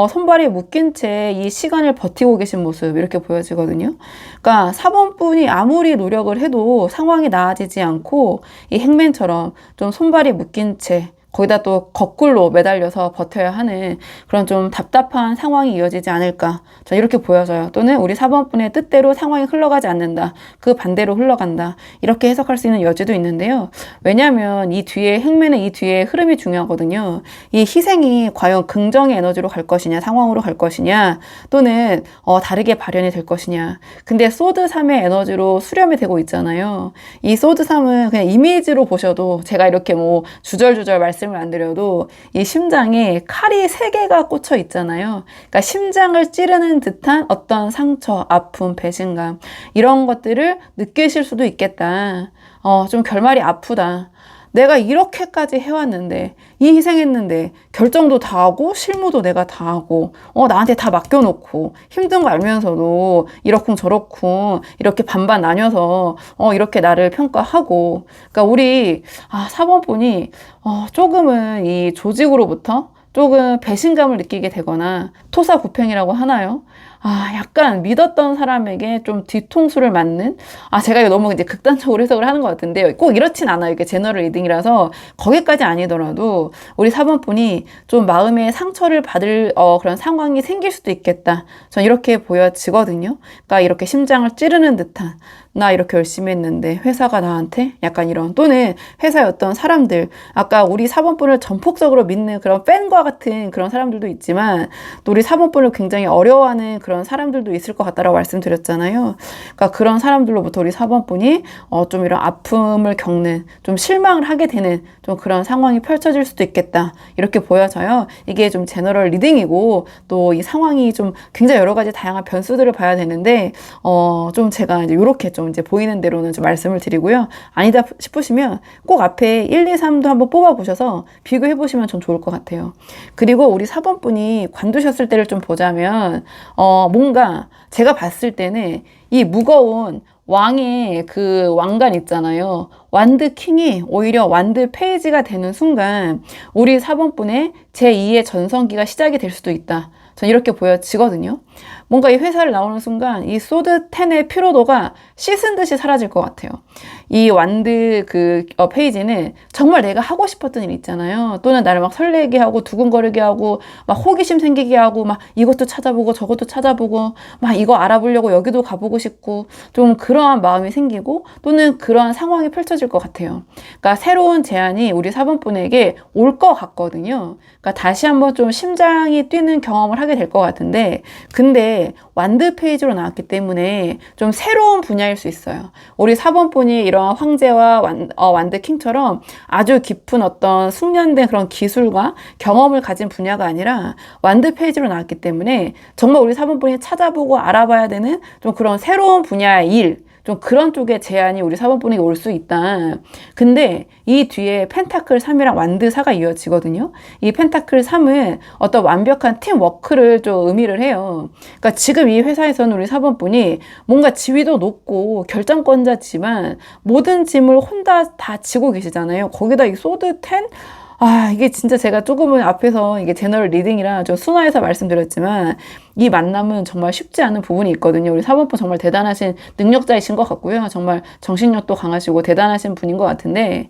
손발이 묶인 채 이 시간을 버티고 계신 모습 이렇게 보여지거든요. 그러니까 사번분이 아무리 노력을 해도 상황이 나아지지 않고 이 행맨처럼 좀 손발이 묶인 채 거기다 또 거꾸로 매달려서 버텨야 하는 그런 좀 답답한 상황이 이어지지 않을까. 자, 이렇게 보여져요. 또는 우리 사번분의 뜻대로 상황이 흘러가지 않는다. 그 반대로 흘러간다. 이렇게 해석할 수 있는 여지도 있는데요. 왜냐하면 이 뒤에 행매는 이 뒤에 흐름이 중요하거든요. 이 희생이 과연 긍정의 에너지로 갈 것이냐, 상황으로 갈 것이냐, 또는 다르게 발현이 될 것이냐. 근데 소드 3의 에너지로 수렴이 되고 있잖아요. 이 소드 3은 그냥 이미지로 보셔도 제가 이렇게 뭐 주절주절 말씀을 안 드려도 이 심장에 칼이 3개가 꽂혀 있잖아요. 그러니까 심장을 찌르는 듯한 어떤 상처, 아픔, 배신감 이런 것들을 느끼실 수도 있겠다. 좀 결말이 아프다. 내가 이렇게까지 해왔는데, 이 희생했는데, 결정도 다 하고, 실무도 내가 다 하고, 나한테 다 맡겨놓고, 힘든 거 알면서도, 이러쿵 저러쿵, 이렇게 반반 나뉘어서, 이렇게 나를 평가하고, 그러니까 우리, 사번분이, 조금은 이 조직으로부터 조금 배신감을 느끼게 되거나, 토사구팽이라고 하나요? 약간 믿었던 사람에게 좀 뒤통수를 맞는? 제가 이거 너무 이제 극단적으로 해석을 하는 것 같은데, 꼭 이렇진 않아요. 이게 제너럴 리딩이라서, 거기까지 아니더라도, 우리 사번분이 좀 마음에 상처를 받을, 그런 상황이 생길 수도 있겠다. 전 이렇게 보여지거든요. 그러니까 이렇게 심장을 찌르는 듯한, 나 이렇게 열심히 했는데 회사가 나한테 약간 이런, 또는 회사의 어떤 사람들, 아까 우리 사번분을 전폭적으로 믿는 그런 팬과 같은 그런 사람들도 있지만 또 우리 사번분을 굉장히 어려워하는 그런 사람들도 있을 것 같다라고 말씀드렸잖아요. 그러니까 그런 사람들로부터 우리 사번분이 좀 이런 아픔을 겪는, 좀 실망을 하게 되는 좀 그런 상황이 펼쳐질 수도 있겠다 이렇게 보여져요. 이게 좀 제너럴 리딩이고 또 이 상황이 좀 굉장히 여러 가지 다양한 변수들을 봐야 되는데 좀 제가 이제 이렇게 좀 이제 보이는 대로는 좀 말씀을 드리고요. 아니다 싶으시면 꼭 앞에 1, 2, 3도 한번 뽑아보셔서 비교해 보시면 좀 좋을 것 같아요. 그리고 우리 사번분이 관두셨을 때를 좀 보자면 뭔가 제가 봤을 때는 이 무거운 왕의 그 왕관 있잖아요. 완드 킹이 오히려 완드 페이지가 되는 순간 우리 사번분의 제2의 전성기가 시작이 될 수도 있다. 전 이렇게 보여지거든요. 뭔가 이 회사를 나오는 순간 이 소드 10의 피로도가 씻은 듯이 사라질 것 같아요. 이 완드 페이지는 정말 내가 하고 싶었던 일 있잖아요. 또는 나를 막 설레게 하고 두근거리게 하고 막 호기심 생기게 하고 막 이것도 찾아보고 저것도 찾아보고 막 이거 알아보려고 여기도 가보고 싶고 좀 그러한 마음이 생기고 또는 그러한 상황이 펼쳐질 것 같아요. 그러니까 새로운 제안이 우리 4번분에게 올 것 같거든요. 그러니까 다시 한번 좀 심장이 뛰는 경험을 하게 될 것 같은데 근데 완드 페이지로 나왔기 때문에 좀 새로운 분야일 수 있어요. 우리 4번분이 이러한 황제와 완드 킹처럼 아주 깊은 어떤 숙련된 그런 기술과 경험을 가진 분야가 아니라 완드 페이지로 나왔기 때문에 정말 우리 4번분이 찾아보고 알아봐야 되는 좀 그런 새로운 분야의 일, 좀 그런 쪽의 제안이 우리 4번분에게 올 수 있다. 근데 이 뒤에 펜타클 3이랑 완드 4가 이어지거든요. 이 펜타클 3은 어떤 완벽한 팀워크를 좀 의미를 해요. 그러니까 지금 이 회사에서는 우리 4번분이 뭔가 지위도 높고 결정권자지만 모든 짐을 혼자 다 지고 계시잖아요. 거기다 이 소드 10? 이게 진짜 제가 조금은 앞에서 이게 제너럴 리딩이라 좀 순화해서 말씀드렸지만 이 만남은 정말 쉽지 않은 부분이 있거든요. 우리 4번분 정말 대단하신 능력자이신 것 같고요. 정말 정신력도 강하시고 대단하신 분인 것 같은데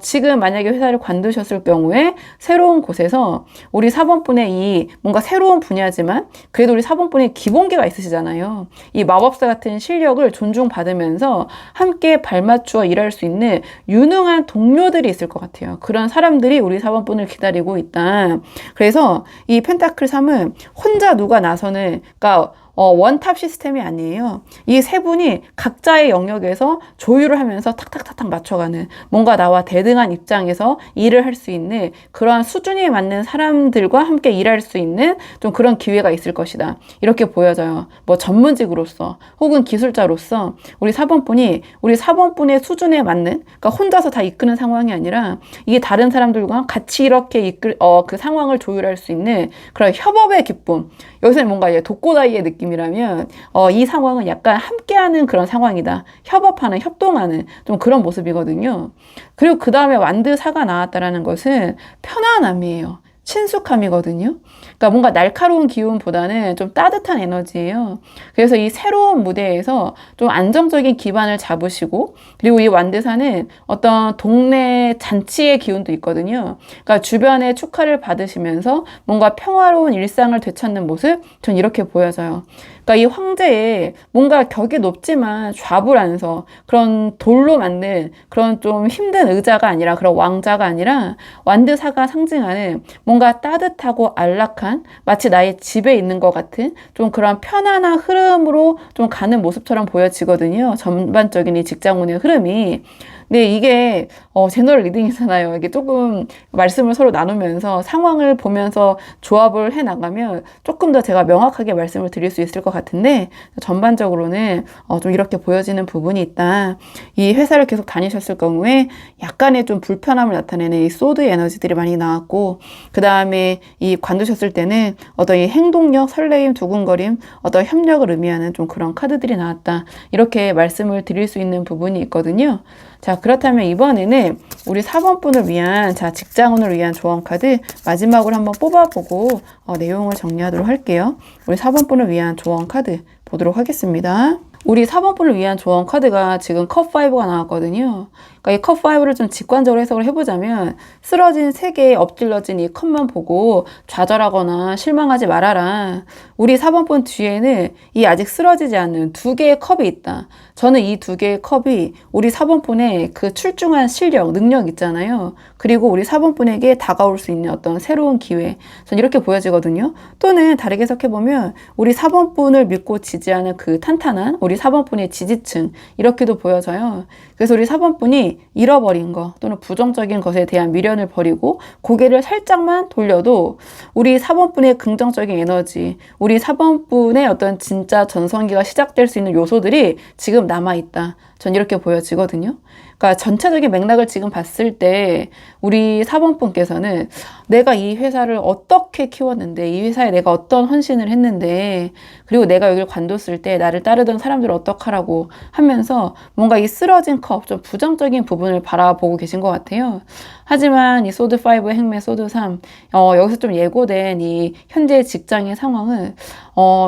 지금 만약에 회사를 관두셨을 경우에 새로운 곳에서 우리 4번분의 이 뭔가 새로운 분야지만 그래도 우리 4번분의 기본기가 있으시잖아요. 이 마법사 같은 실력을 존중받으면서 함께 발맞추어 일할 수 있는 유능한 동료들이 있을 것 같아요. 그런 사람들이 우리 4번분을 기다리고 있다. 그래서 이 펜타클 3은 혼자 누가 나서는, 그러니까 원탑 시스템이 아니에요. 이 세 분이 각자의 영역에서 조율을 하면서 탁탁탁탁 맞춰가는 뭔가 나와 대등한 입장에서 일을 할 수 있는 그러한 수준에 맞는 사람들과 함께 일할 수 있는 좀 그런 기회가 있을 것이다. 이렇게 보여져요. 뭐 전문직으로서 혹은 기술자로서 우리 4번분이 우리 4번분의 수준에 맞는, 그러니까 혼자서 다 이끄는 상황이 아니라 이게 다른 사람들과 같이 이렇게 그 상황을 조율할 수 있는 그런 협업의 기쁨. 여기서는 뭔가 독고다이의 느낌이라면 이 상황은 약간 함께하는 그런 상황이다. 협업하는, 협동하는 좀 그런 모습이거든요. 그리고 그 다음에 완드 4가 나왔다라는 것은 편안함이에요. 친숙함이거든요. 그러니까 뭔가 날카로운 기운보다는 좀 따뜻한 에너지예요. 그래서 이 새로운 무대에서 좀 안정적인 기반을 잡으시고, 그리고 이 완드사는 어떤 동네 잔치의 기운도 있거든요. 그러니까 주변에 축하를 받으시면서 뭔가 평화로운 일상을 되찾는 모습, 전 이렇게 보여져요. 그러니까 이 황제의 뭔가 격이 높지만 좌불안서 그런 돌로 만든 그런 좀 힘든 의자가 아니라, 그런 왕자가 아니라 완드사가 상징하는 뭔가 따뜻하고 안락한, 마치 나의 집에 있는 것 같은 좀 그런 편안한 흐름으로 좀 가는 모습처럼 보여지거든요. 전반적인 이 직장운의 흐름이. 근데 이게 제너럴 리딩이잖아요. 이게 조금 말씀을 서로 나누면서 상황을 보면서 조합을 해 나가면 조금 더 제가 명확하게 말씀을 드릴 수 있을 것 같은데, 전반적으로는 좀 이렇게 보여지는 부분이 있다. 이 회사를 계속 다니셨을 경우에 약간의 좀 불편함을 나타내는 이 소드의 에너지들이 많이 나왔고, 그 다음에 이 관두셨을 때는 어떤 이 행동력, 설레임, 두근거림, 어떤 협력을 의미하는 좀 그런 카드들이 나왔다. 이렇게 말씀을 드릴 수 있는 부분이 있거든요. 자, 그렇다면 이번에는 우리 4번분을 위한, 직장운을 위한 조언 카드 마지막으로 한번 뽑아보고 내용을 정리하도록 할게요. 우리 4번분을 위한 조언 카드 보도록 하겠습니다. 우리 4번분을 위한 조언 카드가 지금 컵5가 나왔거든요. 그러니까 이 컵5를 좀 직관적으로 해석을 해보자면, 쓰러진 세 개의 엎질러진 이 컵만 보고 좌절하거나 실망하지 말아라. 우리 4번분 뒤에는 이 아직 쓰러지지 않는 두 개의 컵이 있다. 저는 이 두 개의 컵이 우리 4번분의 그 출중한 실력, 능력 있잖아요. 그리고 우리 4번분에게 다가올 수 있는 어떤 새로운 기회. 전 이렇게 보여지거든요. 또는 다르게 해석해보면 우리 4번분을 믿고 지지하는 그 탄탄한 우리 4번분의 지지층, 이렇게도 보여져요. 그래서 우리 4번분이 잃어버린 거 또는 부정적인 것에 대한 미련을 버리고 고개를 살짝만 돌려도 우리 4번분의 긍정적인 에너지, 우리 4번분의 어떤 진짜 전성기가 시작될 수 있는 요소들이 지금 남아있다. 전 이렇게 보여지거든요. 그러니까 전체적인 맥락을 지금 봤을 때 우리 4번분께서는 내가 이 회사를 어떻게 키웠는데, 이 회사에 내가 어떤 헌신을 했는데, 그리고 내가 여기를 관뒀을 때 나를 따르던 사람들을 어떡하라고 하면서 뭔가 이 쓰러진 컵, 좀 부정적인 부분을 바라보고 계신 것 같아요. 하지만 이 소드5 행매 소드3, 여기서 좀 예고된 이 현재 직장의 상황은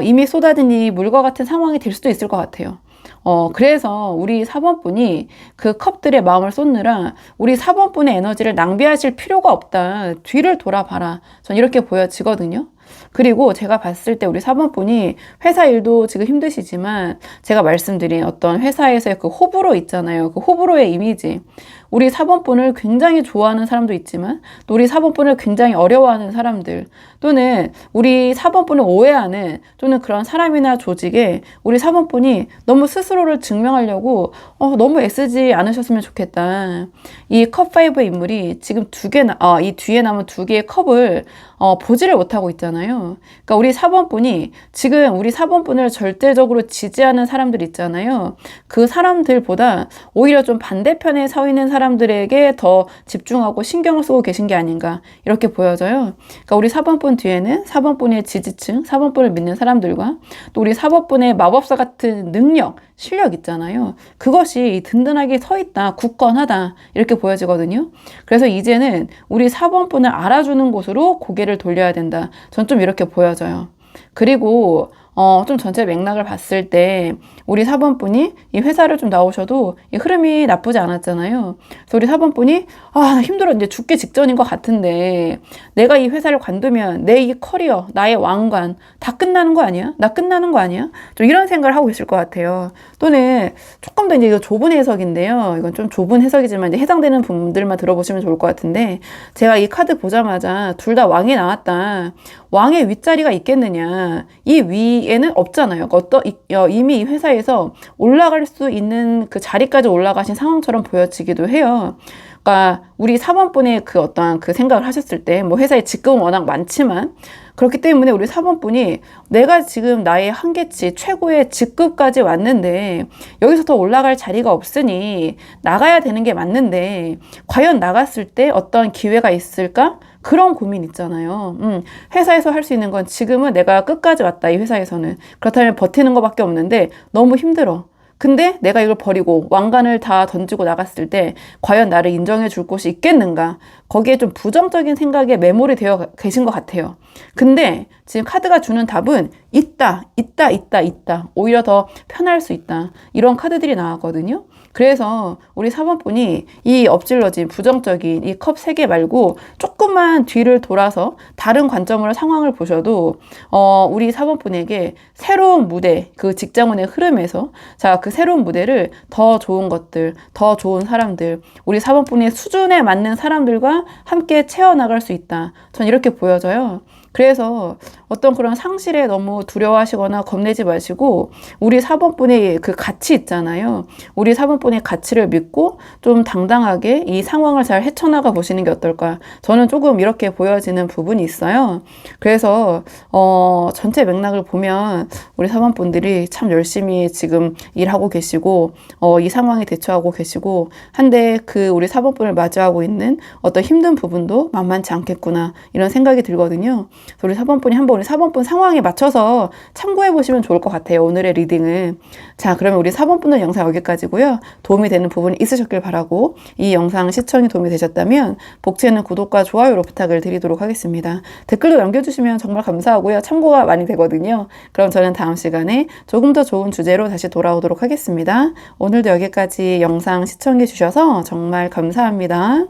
이미 쏟아진 이 물과 같은 상황이 될 수도 있을 것 같아요. 그래서 우리 사번분이 그 컵들의 마음을 쏟느라 우리 사번분의 에너지를 낭비하실 필요가 없다. 뒤를 돌아봐라. 전 이렇게 보여지거든요. 그리고 제가 봤을 때 우리 사번분이 회사 일도 지금 힘드시지만 제가 말씀드린 어떤 회사에서의 그 호불호 있잖아요. 그 호불호의 이미지. 우리 사번분을 굉장히 좋아하는 사람도 있지만 또 우리 사번분을 굉장히 어려워하는 사람들 또는 우리 사번분을 오해하는 또는 그런 사람이나 조직에 우리 사번분이 너무 스스로를 증명하려고 너무 애쓰지 않으셨으면 좋겠다. 이 컵5의 인물이 지금 이 뒤에 남은 두 개의 컵을 보지를 못하고 있잖아요. 그러니까 우리 사번분이 지금 우리 사번분을 절대적으로 지지하는 사람들 있잖아요. 그 사람들보다 오히려 좀 반대편에 서 있는 사람들에게 더 집중하고 신경을 쓰고 계신 게 아닌가 이렇게 보여져요. 그러니까 우리 사번분 뒤에는 사번분의 지지층, 사번분을 믿는 사람들과 또 우리 사번분의 마법사 같은 능력, 실력 있잖아요. 그것이 든든하게 서 있다, 굳건하다 이렇게 보여지거든요. 그래서 이제는 우리 사번분을 알아주는 곳으로 고개를 돌려야 된다. 전 좀 이렇게 보여져요. 그리고 좀 전체 맥락을 봤을 때 우리 사번분이 이 회사를 좀 나오셔도 이 흐름이 나쁘지 않았잖아요. 그래서 우리 사번분이 나 힘들어 이제 죽기 직전인 것 같은데 내가 이 회사를 관두면 내 이 커리어, 나의 왕관 다 끝나는 거 아니야? 나 끝나는 거 아니야? 좀 이런 생각을 하고 있을 것 같아요. 또는 조금 더 이제 이거 좁은 해석인데요. 이건 좀 좁은 해석이지만 이제 해당되는 분들만 들어보시면 좋을 것 같은데 제가 이 카드 보자마자 둘 다 왕이 나왔다. 왕의 윗자리가 있겠느냐? 이 위에는 없잖아요. 이미 이 회사에서 올라갈 수 있는 그 자리까지 올라가신 상황처럼 보여지기도 해요. 그러니까 우리 사번분의 그 어떠한 그 생각을 하셨을 때 뭐 회사에 직급은 워낙 많지만 그렇기 때문에 우리 사번분이 내가 지금 나의 한계치 최고의 직급까지 왔는데 여기서 더 올라갈 자리가 없으니 나가야 되는 게 맞는데 과연 나갔을 때 어떤 기회가 있을까? 그런 고민 있잖아요. 회사에서 할 수 있는 건 지금은 내가 끝까지 왔다. 이 회사에서는. 그렇다면 버티는 것밖에 없는데 너무 힘들어. 근데 내가 이걸 버리고 왕관을 다 던지고 나갔을 때 과연 나를 인정해 줄 곳이 있겠는가? 거기에 좀 부정적인 생각에 매몰이 되어 계신 것 같아요. 근데 지금 카드가 주는 답은 있다. 오히려 더 편할 수 있다. 이런 카드들이 나왔거든요. 그래서 우리 사번분이 이 엎질러진 부정적인 이 컵 3개 말고 조금만 뒤를 돌아서 다른 관점으로 상황을 보셔도 우리 사번분에게 새로운 무대, 그 직장운의 흐름에서 그 새로운 무대를 더 좋은 것들, 더 좋은 사람들, 우리 사번분의 수준에 맞는 사람들과 함께 채워나갈 수 있다. 전 이렇게 보여져요. 그래서 어떤 그런 상실에 너무 두려워하시거나 겁내지 마시고 우리 사번분의 그 가치 있잖아요. 우리 사번분의 가치를 믿고 좀 당당하게 이 상황을 잘 헤쳐나가 보시는 게 어떨까. 저는 조금 이렇게 보여지는 부분이 있어요. 그래서 전체 맥락을 보면 우리 사번분들이 참 열심히 지금 일하고 계시고 이 상황에 대처하고 계시고 한데 그 우리 사번분을 맞이하고 있는 어떤 힘든 부분도 만만치 않겠구나 이런 생각이 들거든요. 그래서 우리 사번분이 한번 우리 사번분 상황에 맞춰서 참고해 보시면 좋을 것 같아요. 오늘의 리딩은. 자, 그러면 우리 사번분들 영상 여기까지고요. 도움이 되는 부분이 있으셨길 바라고 이 영상 시청이 도움이 되셨다면 복지에는 구독과 좋아요로 부탁을 드리도록 하겠습니다. 댓글도 남겨주시면 정말 감사하고요. 참고가 많이 되거든요. 그럼 저는 다음 시간에 조금 더 좋은 주제로 다시 돌아오도록 하겠습니다. 오늘도 여기까지 영상 시청해 주셔서 정말 감사합니다.